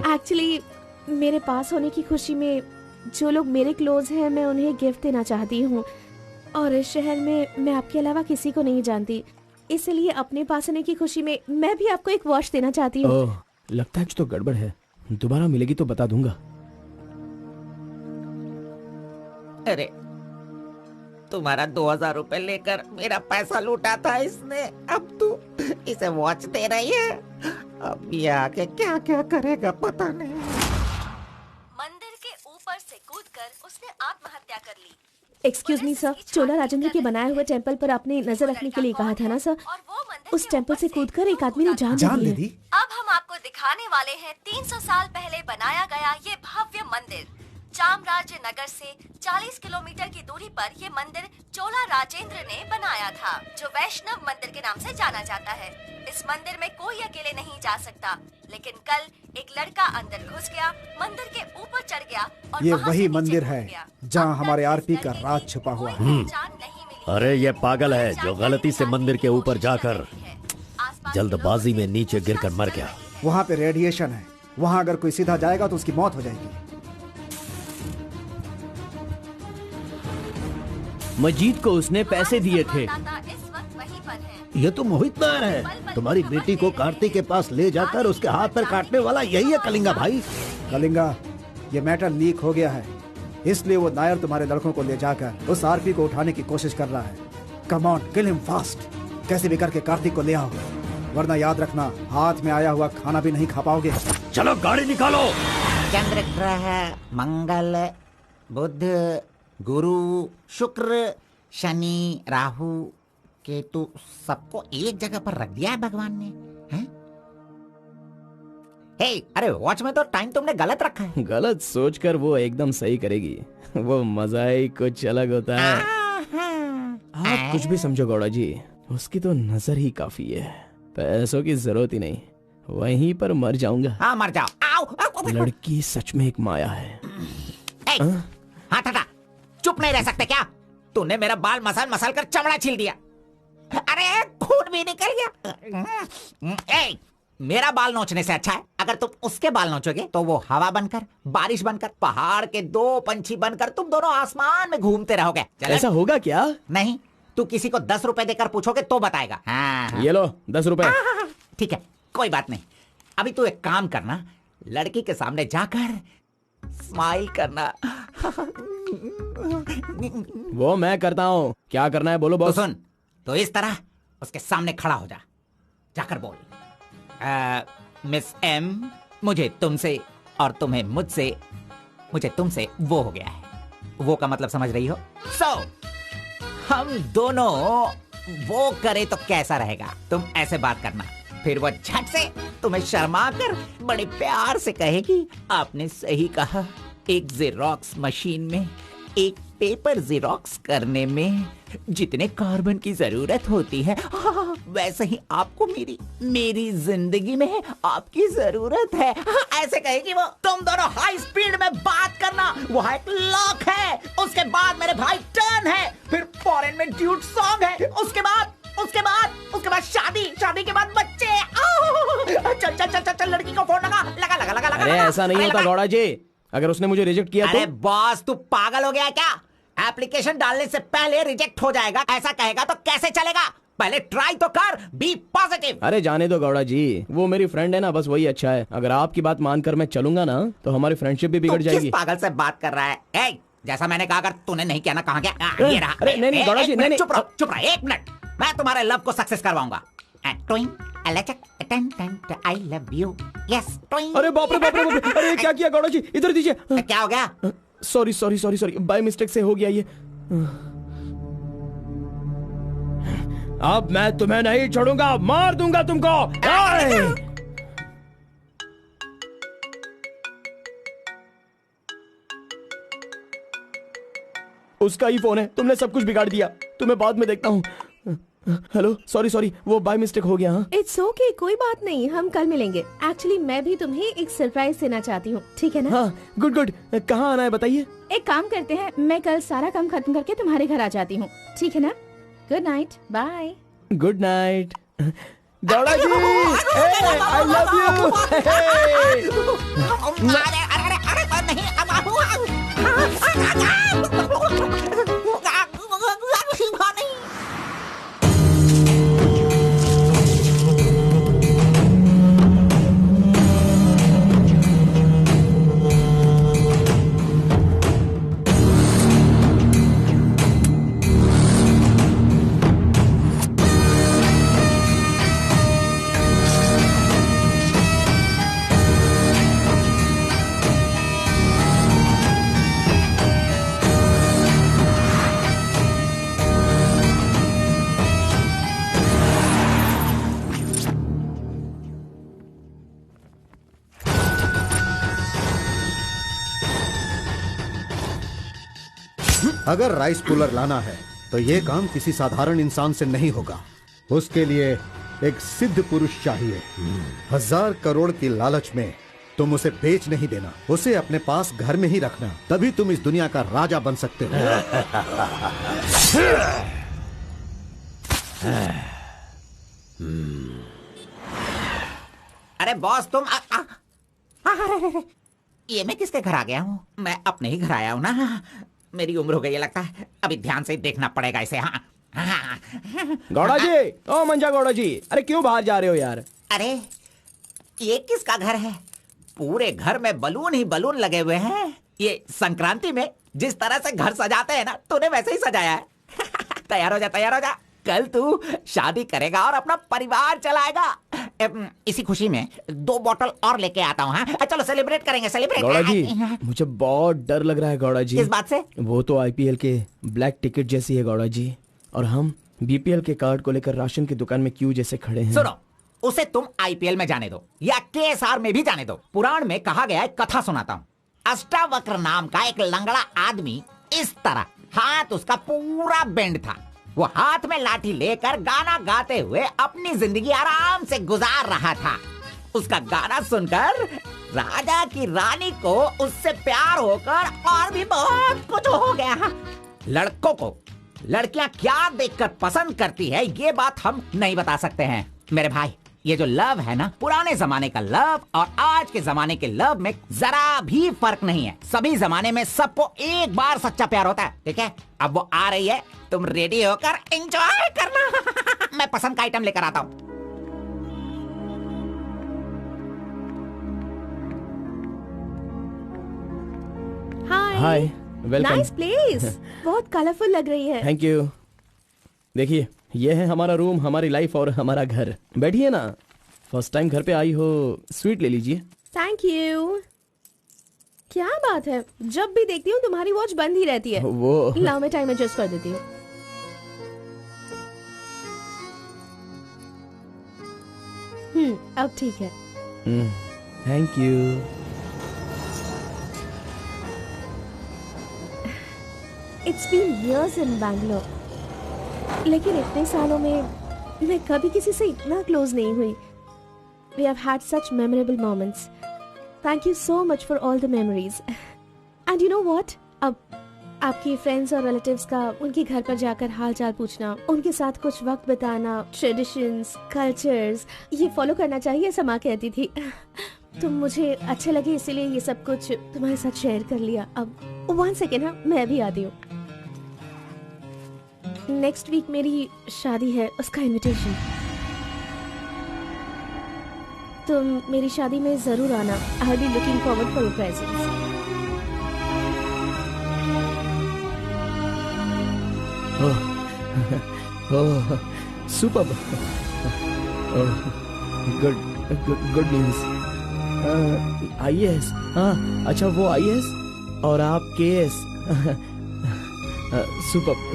Actually, मेरे पास होने की खुशी में जो लोग मेरे क्लोज हैं मैं उन्हें गिफ्ट देना चाहती हूँ, और इस शहर में मैं आपके अलावा किसी को नहीं जानती, इसलिए अपने पास होने की खुशी में मैं भी आपको एक वॉच देना चाहती हूँ। ओह, लगता है कुछ तो गड़बड़ है। दोबारा मिलेगी तो बता दूंगा। अरे तुम्हारा 2000 रुपए लेकर मेरा पैसा लूटा था इसने, अब तू इसे वॉच दे रही है। अब ये आके क्या क्या करेगा पता नहीं। मंदिर के ऊपर से कूदकर उसने आत्महत्या कर ली। एक्सक्यूज मी सर, चोला राजेंद्र के बनाए हुए टेम्पल पर आपने नजर रखने के लिए कहा था ना सर? उस टेम्पल से कूदकर एक आदमी ने जान दे दी। अब हम आपको दिखाने वाले हैं 300 साल पहले बनाया गया ये भव्य मंदिर। चामराज नगर से 40 किलोमीटर की दूरी पर ये मंदिर चोला राजेंद्र ने बनाया था, जो वैष्णव मंदिर के नाम से जाना जाता है। इस मंदिर में कोई अकेले नहीं जा सकता, लेकिन कल एक लड़का अंदर घुस गया, मंदिर के ऊपर चढ़ गया और ये वहां वही से नीचे मंदिर कूद है गया। जहाँ हमारे आरपी का राज छुपा हुआ है। अरे ये पागल है जो गलती से मंदिर के ऊपर जाकर जल्दबाजी में नीचे गिरकर मर गया। वहाँ पे रेडिएशन है, वहाँ अगर कोई सीधा जाएगा तो उसकी मौत हो जाएगी। मजीद को उसने पैसे दिए थे। ये तो मोहित नायर है। तुम्हारी बेटी को कार्तिक के पास ले जाकर उसके हाथ पर काटने वाला यही है कलिंगा भाई। कलिंगा, ये मैटर लीक हो गया है, इसलिए वो नायर तुम्हारे लड़कों को ले जाकर उस आरपी को उठाने की कोशिश कर रहा है। Come on, kill him fast. कैसे भी करके कार्तिक को ले आओ, वरना याद रखना हाथ में आया हुआ खाना भी नहीं खा पाओगे। चलो गाड़ी निकालो। चंद्र ग्रह, मंगल, बुध, गुरु, शुक्र, शनि, राहु, केतु, सबको एक जगह पर रख दिया है भगवान ने, हैं? हे, अरे वॉच में तो टाइम तुमने गलत रखा है। गलत सोचकर वो एकदम सही करेगी। वो मजा ही कुछ अलग होता है। आप कुछ भी समझो गौड़ा जी, उसकी तो नजर ही काफी है। पैसों की जरूरत ही नहीं, वहीं पर मर जाऊंगा। हाँ मर जाओ। आओ। लड़की सच में एक माया है। हाथ हटा, चुप नहीं रह सकते क्या? तूने मेरा बाल मसल मसल कर चमड़ा छील दिया। अरे खून भी निकल गया। ए, मेरा बाल नोचने से अच्छा है अगर तुम उसके बाल नोचोगे तो वो हवा बनकर, बारिश बनकर, पहाड़ के 2 पंछी बनकर तुम दोनों आसमान में घूमते रहोगे। ऐसा होगा क्या? नहीं, तू किसी को 10 रुपए देकर पूछोगे तो बताएगा। हाँ। ये लो 10 रुपए। ठीक है, कोई बात नहीं। अभी तू एक काम करना, लड़की के सामने जाकर स्माइल करना। वो मैं करता हूँ, क्या करना है बोलो बॉस। तो सुन, तो इस तरह उसके सामने खड़ा हो जा, जाकर बोल, मिस एम, मुझे तुमसे और तुम्हें मुझसे, मुझे तुमसे वो हो गया है। वो का मतलब समझ रही हो? हम दोनों वो करे तो कैसा रहेगा? तुम ऐसे बात करना, फिर वो झट से तुम्हें शर्मा कर बड़े प्यार से कहेगी, आपने सही कहा, एक जेरोक्स मशीन में एक पेपर जेरोक्स करने में जितने कार्बन की जरूरत होती है, वैसे ही आपको मेरी जिंदगी में आपकी जरूरत है। ऐसे कहेगी वो। तुम दोनों हाई स्पीड में बात करना, वहाँ एक लॉक है, उसके बाद मेरे भाई टर्न है, फिर फॉरेन में ड्यूट सॉन्ग है, उसके बाद शादी के बाद बच्चे। चल लड़की को फोन लगा। अरे ऐसा नहीं होता गौड़ा जी, अगर उसने मुझे रिजेक्ट किया तो? अरे बॉस, तू पागल हो गया है क्या? एप्लीकेशन डालने से पहले रिजेक्ट हो जाएगा, ऐसा कहेगा तो कैसे चलेगा? पहले ट्राई तो कर, बी पॉजिटिव। अरे जाने दो गौड़ा जी, वो मेरी फ्रेंड है ना, बस वही अच्छा है। अगर आपकी बात मानकर मैं चलूंगा ना तो हमारी फ्रेंडशिप भी बिगड़ जाएगी। किस पागल से बात कर रहा है? जैसा मैंने कहा, अगर तूने नहीं किया ना, कहाँ गया? ये रहा। अरे नहीं गौड़ा जी, नहीं। चुप रहो 1 मिनट, मैं तुम्हारे लव को सक्सेस करवाऊंगा। I love you. Yes. अरे बाप रे, अरे क्या किया गौड़ा जी? इधर दीजिए। क्या हो गया? सॉरी, बाय मिस्टेक से हो गया ये। अब मैं तुम्हें नहीं छोड़ूंगा, मार दूंगा तुमको। उसका ही फोन है, तुमने सब कुछ बिगाड़ दिया। तुम्हें बाद में देखता हूँ। हेलो, सॉरी, वो बाय मिस्टेक हो गया। इट्स ओके, कोई बात नहीं, हम कल मिलेंगे। एक्चुअली मैं भी तुम्हें एक सरप्राइज देना चाहती हूँ, ठीक है ना? हाँ, गुड। कहाँ आना है बताइए? एक काम करते हैं, मैं कल सारा काम खत्म करके तुम्हारे घर आ जाती हूँ, ठीक है ना? Good night, bye. Good night Gowda ji, I love you. अगर राइस कूलर लाना है तो ये काम किसी साधारण इंसान से नहीं होगा। उसके लिए एक सिद्ध पुरुष चाहिए। 1000 करोड़ की लालच में तुम उसे बेच नहीं देना, उसे अपने पास घर में ही रखना, तभी तुम इस दुनिया का राजा बन सकते हो। अरे बॉस तुम ये मैं किसके घर आ गया हूँ? मैं अपने ही घर आया हूँ ना। मेरी उम्र हो गई है लगता है, अभी ध्यान से देखना पड़ेगा इसे। हाँ गौड़ा जी, ओ मंजा गौड़ा जी, अरे क्यों बाहर जा रहे हो यार? अरे ये किसका घर है? पूरे घर में बलून ही बलून लगे हुए हैं। ये संक्रांति में जिस तरह से घर सजाते हैं ना, तूने वैसे ही सजाया है। तैयार हो जा, तैयार हो जा। कल तू शादी करेगा और अपना परिवार चलाएगा। इसी खुशी में 2 बॉटल और लेके आता हूँ। हाँ चलो सेलिब्रेट करेंगे, सेलिब्रेट। गौड़ा जी मुझे बहुत डर लग रहा है गौड़ा जी। किस बात से? वो तो आईपीएल के ब्लैक टिकट जैसी है गौड़ा जी, और हम बीपीएल के कार्ड को लेकर राशन की दुकान में क्यों जैसे खड़े हैं। सुनो, उसे तुम आईपीएल में जाने दो या केएसआर में भी जाने दो। पुराण में कहा गया है, कथा सुनाता हूँ। अष्टावक्र नाम का एक लंगड़ा आदमी, इस तरह हाथ उसका पूरा बेंड था। वो हाथ में लाठी लेकर गाना गाते हुए अपनी जिंदगी आराम से गुजार रहा था। उसका गाना सुनकर राजा की रानी को उससे प्यार होकर और भी बहुत कुछ हो गया। लड़कों को लड़कियां क्या देखकर पसंद करती है, ये बात हम नहीं बता सकते हैं मेरे भाई। ये जो लव है ना, पुराने जमाने का लव और आज के जमाने के लव में जरा भी फर्क नहीं है। सभी जमाने में सबको एक बार सच्चा प्यार होता है, ठीक है? अब वो आ रही है, तुम रेडी होकर एंजॉय करना। मैं पसंद का आइटम लेकर आता हूँ। हाय, वेलकम। Nice place. बहुत कलरफुल लग रही है। Thank you. देखिए ये है हमारा रूम, हमारी लाइफ और हमारा घर। बैठिए ना, फर्स्ट टाइम घर पे आई हो, स्वीट ले लीजिए। Thank you. क्या बात है, जब भी देखती हूँ तुम्हारी वॉच बंद ही रहती है। वो लाओ मैं टाइम एडजस्ट कर देती हूँ। अब ठीक है। Thank you. It's been years in Bangalore, लेकिन इतने सालों में मैं कभी किसी से इतना क्लोज नहीं हुई। We have had such memorable moments. Thank you so much for all the memories. And you know what? अब आपकी फ्रेंड्स और रिलेटिव्स का उनके घर पर जाकर हाल चाल पूछना, उनके साथ कुछ वक्त बिताना, ट्रेडिशंस, कल्चर्स, ये फॉलो करना चाहिए, ऐसा माँ कहती थी। तुम मुझे अच्छे लगे इसीलिए ये सब कुछ तुम्हारे साथ शेयर कर लिया। अब 1 सेकेंड, हाँ मैं भी आती हूँ। नेक्स्ट वीक मेरी शादी है, उसका इनविटेशन। तुम मेरी शादी में जरूर आना। I will be looking forward for your presence. Oh superb. Good news. IAS. हाँ अच्छा, वो आईएएस और आप KS.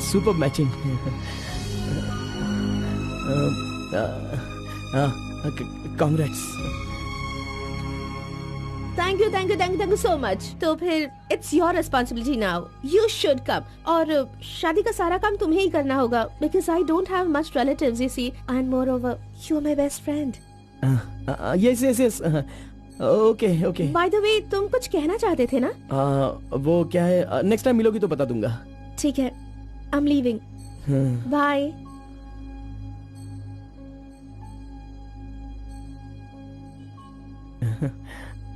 Super matching. Congrats. Thank you so much. तो फिर it's your responsibility now, you should come. और शादी का सारा काम तुम्हें ही करना होगा, because I don't have much relatives, you see, and moreover you are my best friend. Yes okay. By the वे, तुम कुछ कहना चाहते थे ना? वो क्या है, नेक्स्ट टाइम मिलोगी तो बता दूंगा। ठीक है, I am leaving. Bye.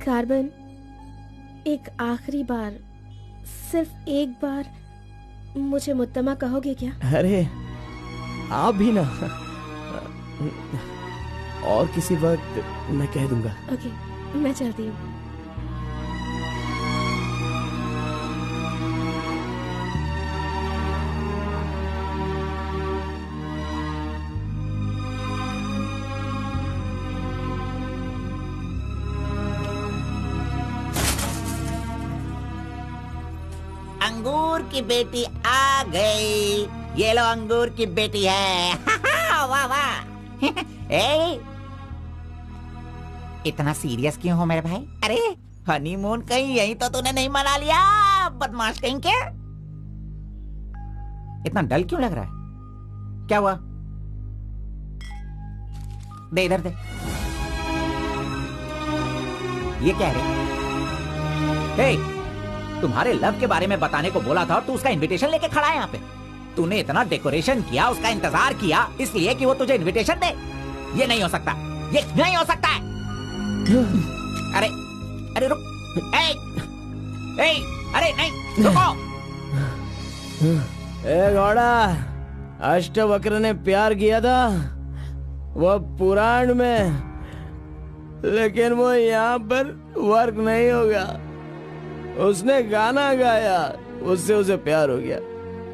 Carbon, एक आखिरी बार, सिर्फ एक बार मुझे मुत्तमा कहोगे क्या? अरे आप भी ना, और किसी वक्त मैं कह दूंगा। ओके, मैं चलती हूँ। अंगूर की बेटी आ गई। ये लो अंगूर की बेटी है। वाह वाह। ए, इतना सीरियस क्यों हो मेरे भाई? अरे हनीमून कहीं यही तो तूने नहीं मना लिया, बदमाश कहीं के? इतना डल क्यों लग रहा है? क्या हुआ? दे इधर दे। ये क्या है? हे, तुम्हारे लव के बारे में बताने को बोला था और तू उसका इनविटेशन लेके खड़ा है यहाँ पे। तूने इतना डेकोरेशन किया, उसका इंतजार किया इसलिए कि वो तुझे इनविटेशन दे। ये नहीं हो सकता, ये नहीं हो सकता है। अरे अरे रुक, अरे नहीं रुको। ए घोड़ा, अष्टवक्र ने प्यार किया था वो पुराण में, लेकिन वो यहाँ पर वर्क नहीं होगा। उसने गाना गाया, उससे उसे प्यार हो गया,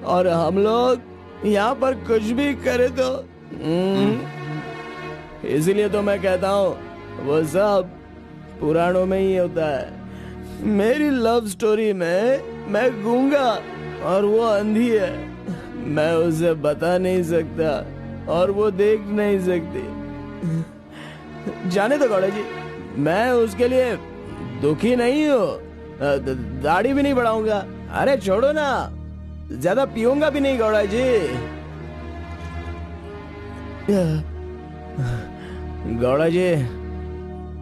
और हम लोग यहाँ पर कुछ भी करे तो इसीलिए तो मैं कहता हूँ वो सब पुराणों में ही होता है। मेरी लव स्टोरी में मैं गूंगा और वो अंधी है। मैं उसे बता नहीं सकता और वो देख नहीं सकती। जाने दो गौड़ा जी, मैं उसके लिए दुखी नहीं हूँ, दाढ़ी भी नहीं बढ़ाऊंगा। अरे छोड़ो ना, ज्यादा पीऊंगा भी नहीं गौड़ा जी। गौड़ा जी,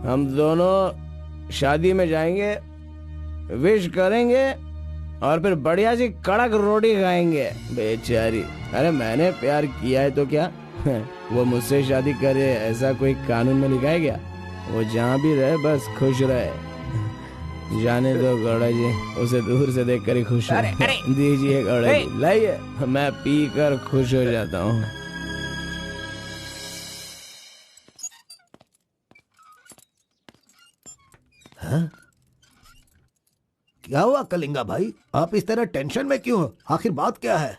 हम दोनों शादी में जाएंगे, विश करेंगे और फिर बढ़िया सी कड़क रोटी खाएंगे। बेचारी, अरे मैंने प्यार किया है तो क्या वो मुझसे शादी करे ऐसा कोई कानून में लिखा है क्या? वो जहाँ भी रहे बस खुश रहे। जाने दो गौड़ा जी, उसे दूर से देख कर ही खुश हो। दीजिए गौड़ा जी, लाइए, मैं पी कर खुश हो जाता हूँ। क्या हुआ कलिंगा भाई, आप इस तरह टेंशन में क्यों हो? आखिर बात क्या है?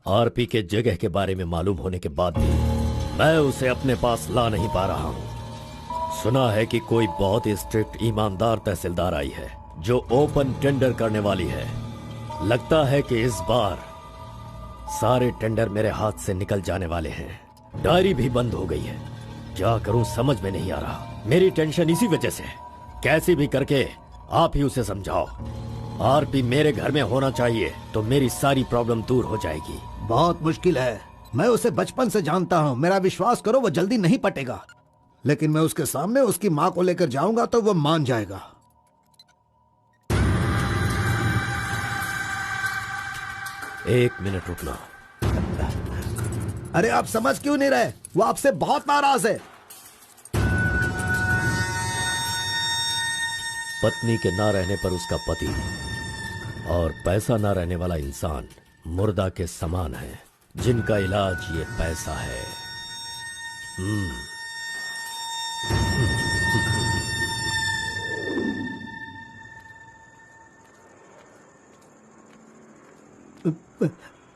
आरपी के जगह के बारे में मालूम होने के बाद भी मैं उसे अपने पास ला नहीं पा रहा हूँ। सुना है कि कोई बहुत ही स्ट्रिक्ट ईमानदार तहसीलदार आई है जो ओपन टेंडर करने वाली है। लगता है कि इस बार सारे टेंडर मेरे हाथ से निकल जाने वाले हैं। डायरी भी बंद हो गई है, क्या करूं समझ में नहीं आ रहा। मेरी टेंशन इसी वजह से। कैसी भी करके आप ही उसे समझाओ। आरपी मेरे घर में होना चाहिए तो मेरी सारी प्रॉब्लम दूर हो जाएगी। बहुत मुश्किल है, मैं उसे बचपन से जानता हूँ। मेरा विश्वास करो, वो जल्दी नहीं पटेगा। लेकिन मैं उसके सामने उसकी माँ को लेकर जाऊंगा तो वो मान जाएगा। एक मिनट रुकना। अरे आप समझ क्यों नहीं रहे? वो आपसे बहुत नाराज है। पत्नी के ना रहने पर उसका पति और पैसा ना रहने वाला इंसान मुर्दा के समान है, जिनका इलाज ये पैसा है।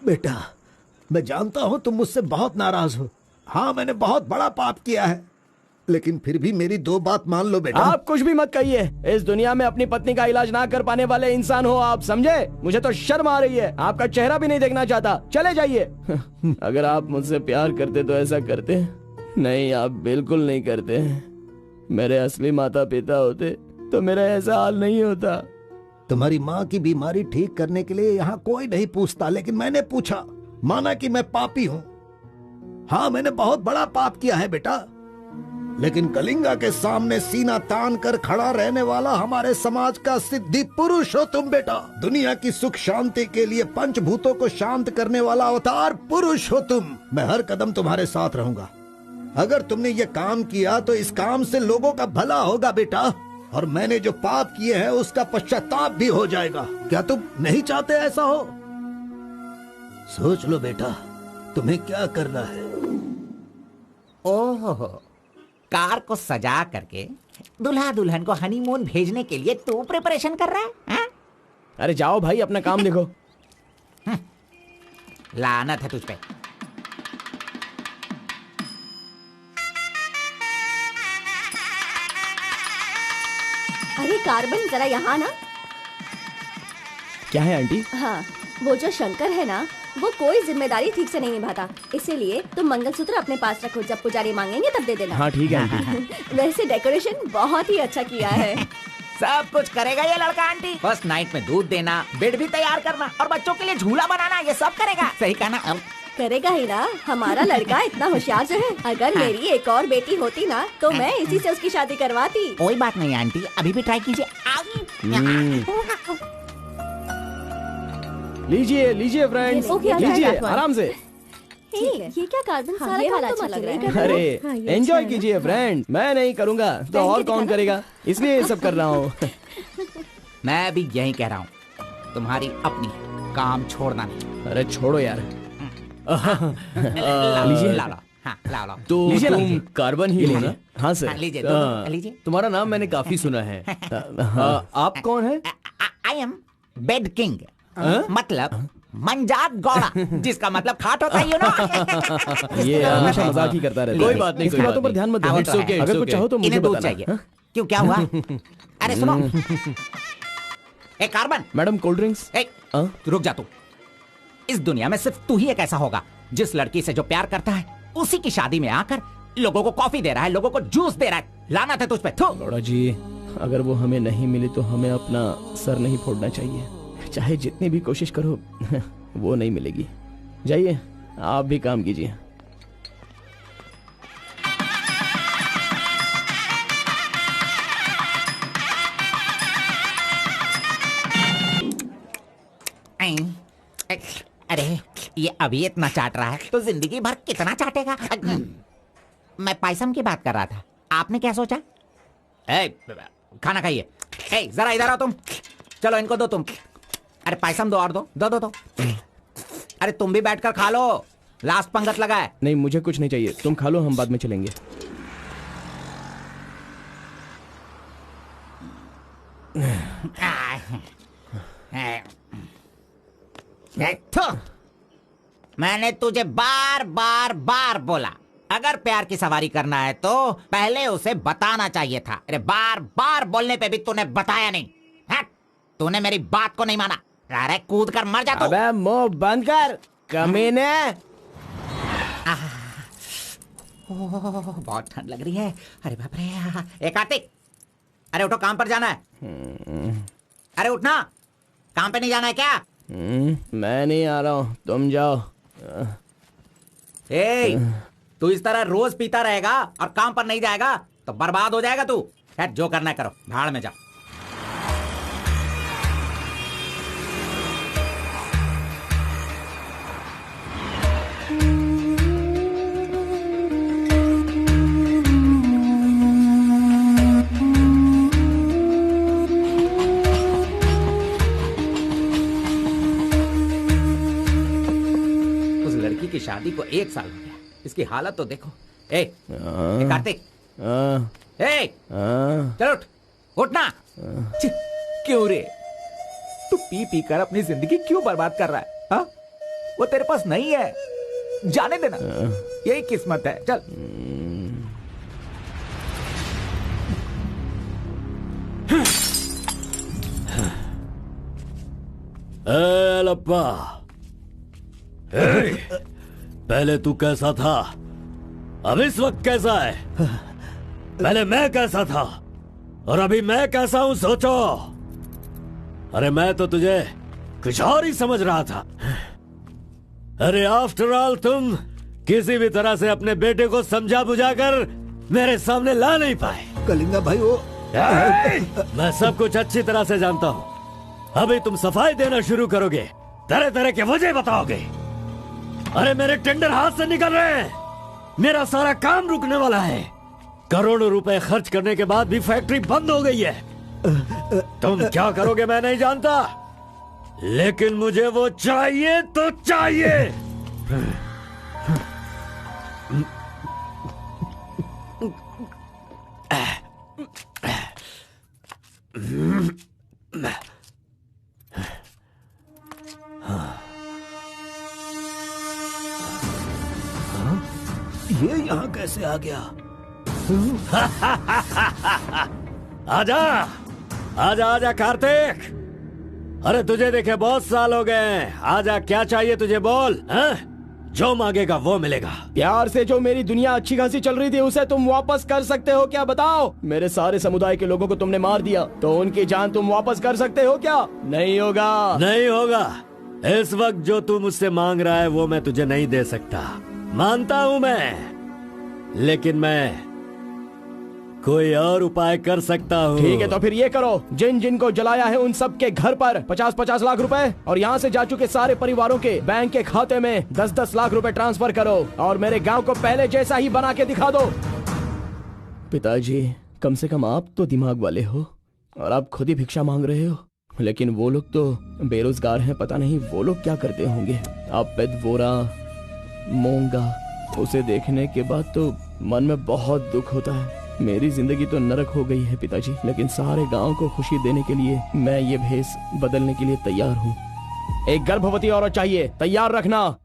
बेटा, मैं जानता हूं तुम मुझसे बहुत नाराज हो। हाँ, मैंने बहुत बड़ा पाप किया है, लेकिन फिर भी मेरी दो बात मान लो बेटा। आप कुछ भी मत कहिए। इस दुनिया में अपनी पत्नी का इलाज ना कर पाने वाले इंसान हो आप, समझे? मुझे तो शर्म आ रही है, आपका चेहरा भी नहीं देखना चाहता। चले जाइए। अगर आप मुझसे प्यार करते तो ऐसा करते? नहीं, आप बिल्कुल नहीं करते। मेरे असली माता पिता होते तो मेरा ऐसा हाल नहीं होता। तुम्हारी माँ की बीमारी ठीक करने के लिए यहाँ कोई नहीं पूछता, लेकिन मैंने पूछा, माना कि मैं पापी हूँ। हाँ, मैंने बहुत बड़ा पाप किया है बेटा, लेकिन कलिंगा के सामने सीना तान कर खड़ा रहने वाला हमारे समाज का सिद्धि पुरुष हो तुम बेटा। दुनिया की सुख शांति के लिए पंचभूतों को शांत करने वाला अवतार पुरुष हो तुम। मैं हर कदम तुम्हारे साथ रहूंगा। अगर तुमने ये काम किया तो इस काम से लोगों का भला होगा बेटा, और मैंने जो पाप किए हैं उसका पश्चाताप भी हो जाएगा। क्या तुम नहीं चाहते ऐसा हो? सोच लो बेटा, तुम्हें क्या करना है। ओहो, कार को सजा करके दुल्हा दुल्हन को हनीमून भेजने के लिए तू प्रिपरेशन कर रहा है? हा? अरे जाओ भाई, अपना काम देखो। लानत है तुझ पे। अरे कार्बन, जरा यहाँ ना। क्या है आंटी? हाँ, वो जो शंकर है ना, वो कोई जिम्मेदारी ठीक से नहीं निभाता। इसीलिए तुम मंगलसूत्र अपने पास रखो, जब पुजारी मांगेंगे तब दे देना। हाँ ठीक है आंटी। वैसे डेकोरेशन बहुत ही अच्छा किया है। सब कुछ करेगा ये लड़का आंटी। फर्स्ट नाइट में दूध देना, बेड भी तैयार करना और बच्चों के लिए झूला बनाना, ये सब करेगा। सही कहा ना? करेगा ही ना, हमारा लड़का इतना होशियार जो है। अगर मेरी एक और बेटी होती ना तो मैं इसी से उसकी शादी करवाती। कोई बात नहीं आंटी, अभी भी ट्राई कीजिए। लीजिए लीजिए फ्रेंड्स, लीजिए आराम से। ये क्या कार्बन सारा ये वाला काम तो अच्छा मत लग रहा नहीं है। कर। अरे हाँ, ये एंजॉय अच्छा है। कीजिए फ्रेंड, मैं नहीं करूँगा तो और कौन करेगा, इसलिए ये सब कर रहा हूँ। मैं भी यही कह रहा हूँ, तुम्हारी अपनी काम छोड़ना नहीं। अरे छोड़ो यार। लीजिए, ला लो। हाँ, ला लो। तो लीजिए ना, तुम लीजिए। कार्बन ही लो ना? हाँ सर। हाँ, लीजिए, लीजिए। तुम्हारा नाम मैंने काफी सुना है। आप कौन है? आई एम बेड किंग, मतलब मंजात गौड़ा, जिसका मतलब खाट होता है, यू नो। ये हमेशा मजाक ही करता रहता है। कोई बात नहीं, इसकी कोई बातों बात पर ध्यान मत नहीं। दो। It's okay, अगर it's कुछ okay। चाहो तो मुझे इन्हें दूध बताना। चाहिए। क्यों, क्या हुआ? अरे सुनो, ए कार्बन, मैडम कोल्ड ड्रिंक्स। ए रुक जा तू। इस दुनिया में सिर्फ तू ही एक ऐसा होगा जिस लड़की से जो प्यार करता है उसी की शादी में आकर लोगों को कॉफी दे रहा है, लोगों को जूस दे रहा है। लाना था तुझ पे। थू। गौड़ा जी, अगर वो हमें नहीं मिली तो हमें अपना सर नहीं फोड़ना चाहिए। चाहे जितनी भी कोशिश करो वो नहीं मिलेगी। जाइए आप भी काम कीजिए। अरे ये अभी इतना चाट रहा है तो जिंदगी भर कितना चाटेगा। मैं पायसम की बात कर रहा था, आपने क्या सोचा? खाना खाइए। जरा इधर आओ तुम। चलो इनको दो तुम। अरे पायसम दो और दो दो दो दो। अरे तुम भी बैठकर खा लो, लास्ट पंगत लगा है। नहीं मुझे कुछ नहीं चाहिए, तुम खा लो, हम बाद में चलेंगे। मैंने तुझे बार बार बार बोला, अगर प्यार की सवारी करना है तो पहले उसे बताना चाहिए था। अरे बार बार बोलने पे भी तूने बताया नहीं। तूने मेरी बात को नहीं माना। अरे कूद कर मर जा तू। अबे मुंह बंद कर कमीने। बहुत ठंड लग रही है। अरे बाप रे। कार्तिक, अरे उठो, काम पर जाना है। अरे उठना, काम पे नहीं जाना है क्या? मैं नहीं आ रहा हूँ, तुम जाओ। तू इस तरह रोज पीता रहेगा और काम पर नहीं जाएगा तो बर्बाद हो जाएगा तू। जो करना है करो, भाड़ में जाओ। की शादी को 1 साल हो गया, इसकी हालत तो देखो। कार्तिक, चलो उठना। क्यों रे, तू पी पी कर अपनी जिंदगी क्यों बर्बाद कर रहा है? हा? वो तेरे पास नहीं है, जाने देना, यही किस्मत है। चल। लप्पा, पहले तू कैसा था, अब इस वक्त कैसा है? पहले मैं कैसा था और अभी मैं कैसा हूं, सोचो। अरे मैं तो तुझे कुछ और ही समझ रहा था। अरे आफ्टर ऑल तुम किसी भी तरह से अपने बेटे को समझा बुझाकर मेरे सामने ला नहीं पाए। कलिंगा भाई, वो मैं सब कुछ अच्छी तरह से जानता हूँ। अभी तुम सफाई देना शुरू करोगे, तरह तरह के वजह बताओगे। अरे मेरे टेंडर हाथ से निकल रहे हैं, मेरा सारा काम रुकने वाला है। करोड़ों रुपए खर्च करने के बाद भी फैक्ट्री बंद हो गई है। तुम क्या करोगे मैं नहीं जानता, लेकिन मुझे वो चाहिए तो चाहिए। ये यहाँ कैसे आ गया? आजा आजा आजा कार्तिक, अरे तुझे देखे बहुत साल हो गए। आजा, क्या चाहिए तुझे, बोल। जो मांगेगा वो मिलेगा। प्यार से जो मेरी दुनिया अच्छी खासी चल रही थी उसे तुम वापस कर सकते हो क्या? बताओ। मेरे सारे समुदाय के लोगों को तुमने मार दिया तो उनकी जान तुम वापस कर सकते हो क्या? नहीं होगा। नहीं होगा। इस वक्त जो तू मुझसे मांग रहा है वो मैं तुझे नहीं दे सकता, मानता हूँ मैं, लेकिन मैं कोई और उपाय कर सकता हूँ। ठीक है, तो फिर ये करो, जिन जिन को जलाया है उन सब के घर पर 50-50 लाख रुपए और यहाँ से जा चुके सारे परिवारों के बैंक के खाते में 10-10 लाख रुपए ट्रांसफर करो और मेरे गांव को पहले जैसा ही बना के दिखा दो। पिताजी, कम से कम आप तो दिमाग वाले हो और आप खुद ही भिक्षा मांग रहे हो, लेकिन वो लोग तो बेरोजगार हैं, पता नहीं वो लोग क्या करते होंगे। आप पेदवोरा मोंगा, उसे देखने के बाद तो मन में बहुत दुख होता है। मेरी जिंदगी तो नरक हो गई है पिताजी, लेकिन सारे गांव को खुशी देने के लिए मैं ये भेष बदलने के लिए तैयार हूँ। एक गर्भवती औरत चाहिए, तैयार रखना।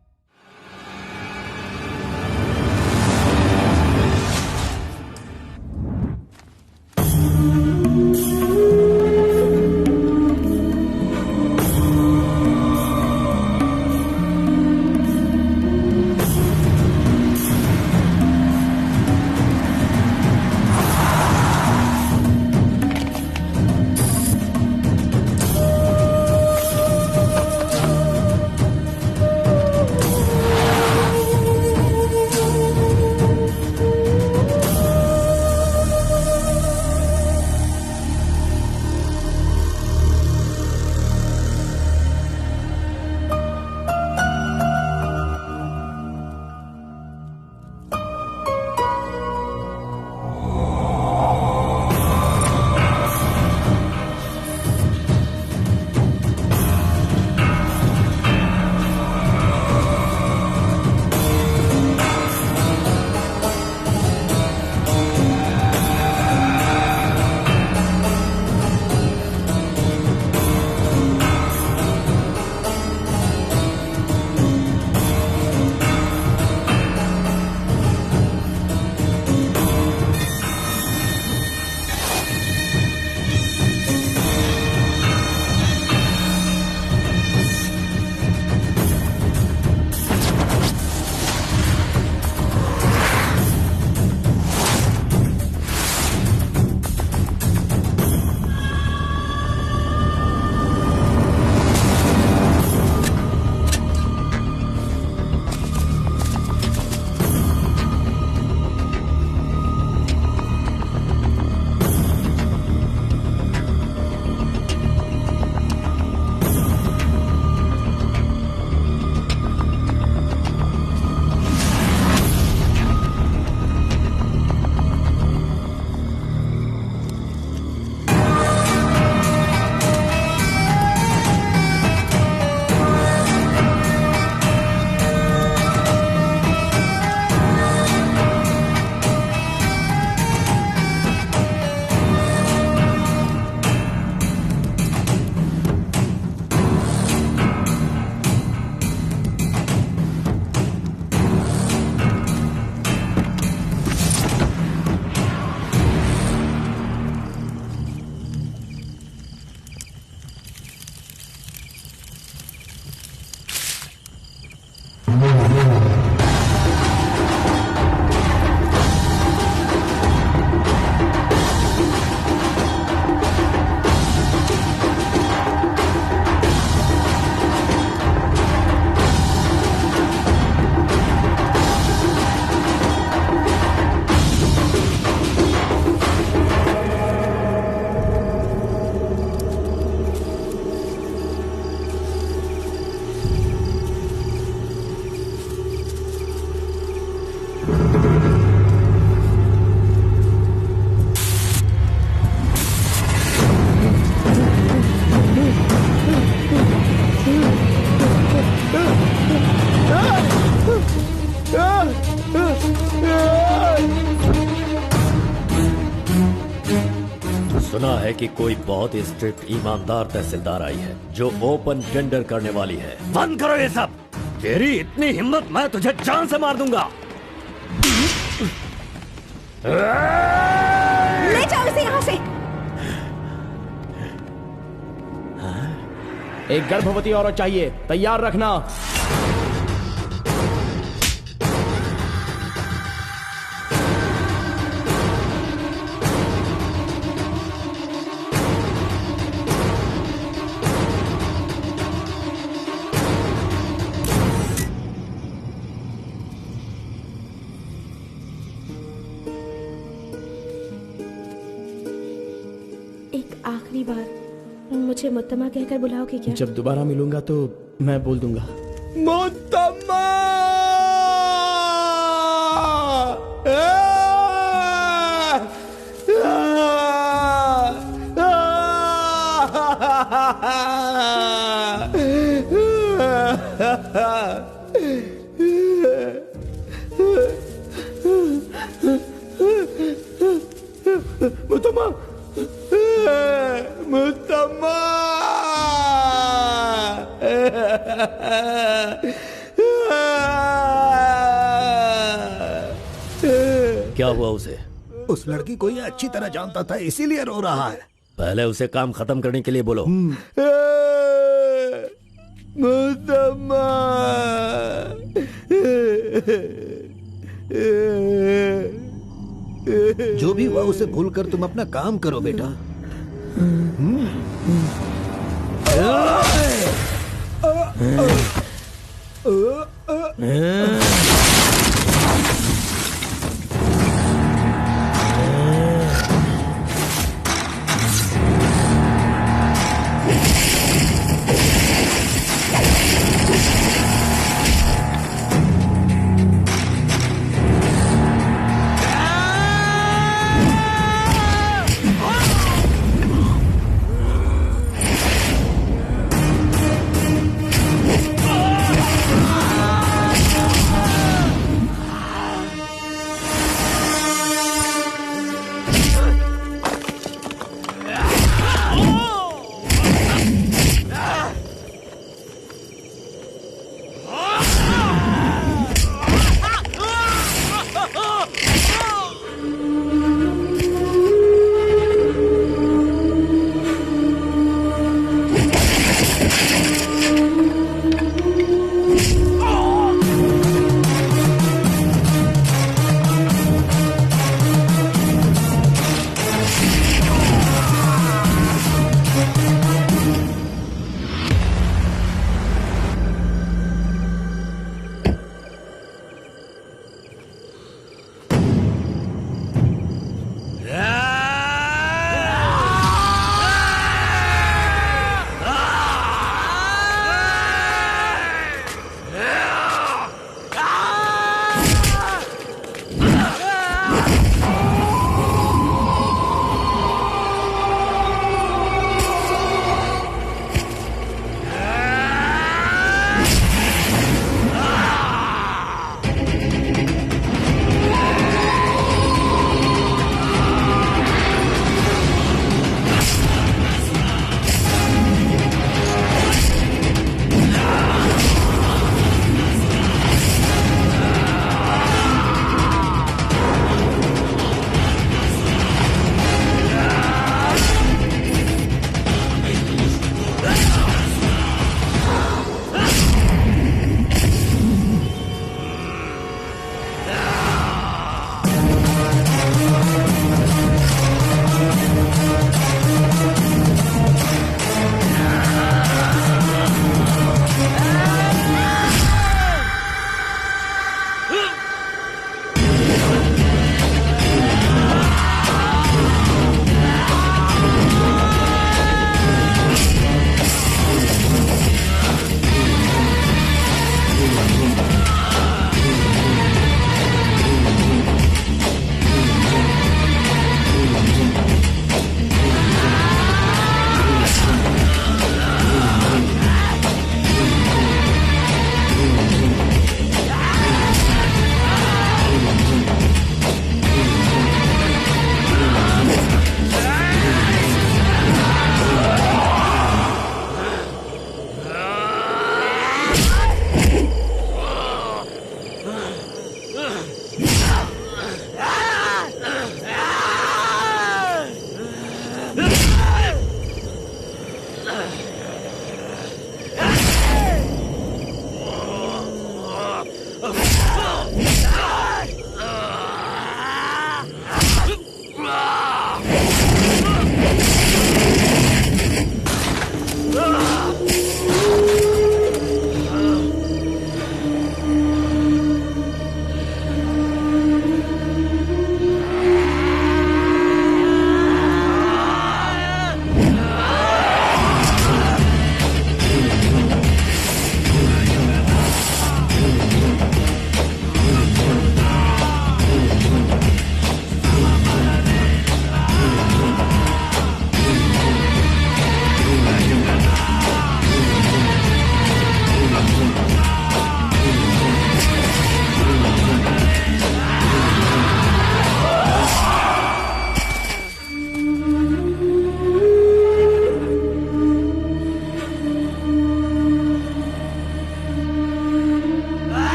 सुना है कि कोई बहुत ही स्ट्रिक्ट ईमानदार तहसीलदार आई है जो ओपन टेंडर करने वाली है। बंद करो ये सब। तेरी इतनी हिम्मत, मैं तुझे जान से मार दूंगा। ले जाओ इसे यहाँ से। एक गर्भवती औरत चाहिए, तैयार रखना। आखिरी बार मुझे मुत्तमा कहकर बुलाओगे क्या? जब दोबारा मिलूंगा तो मैं बोल दूंगा। मुत्तम्मा! मुत्तम्मा! मुत्तम्मा! क्या हुआ उसे? उस लड़की को ये अच्छी तरह जानता था, इसीलिए रो रहा है। पहले उसे काम खत्म करने के लिए बोलो। मुत्तम्मा! जो भी हुआ उसे भूलकर तुम अपना काम करो बेटा।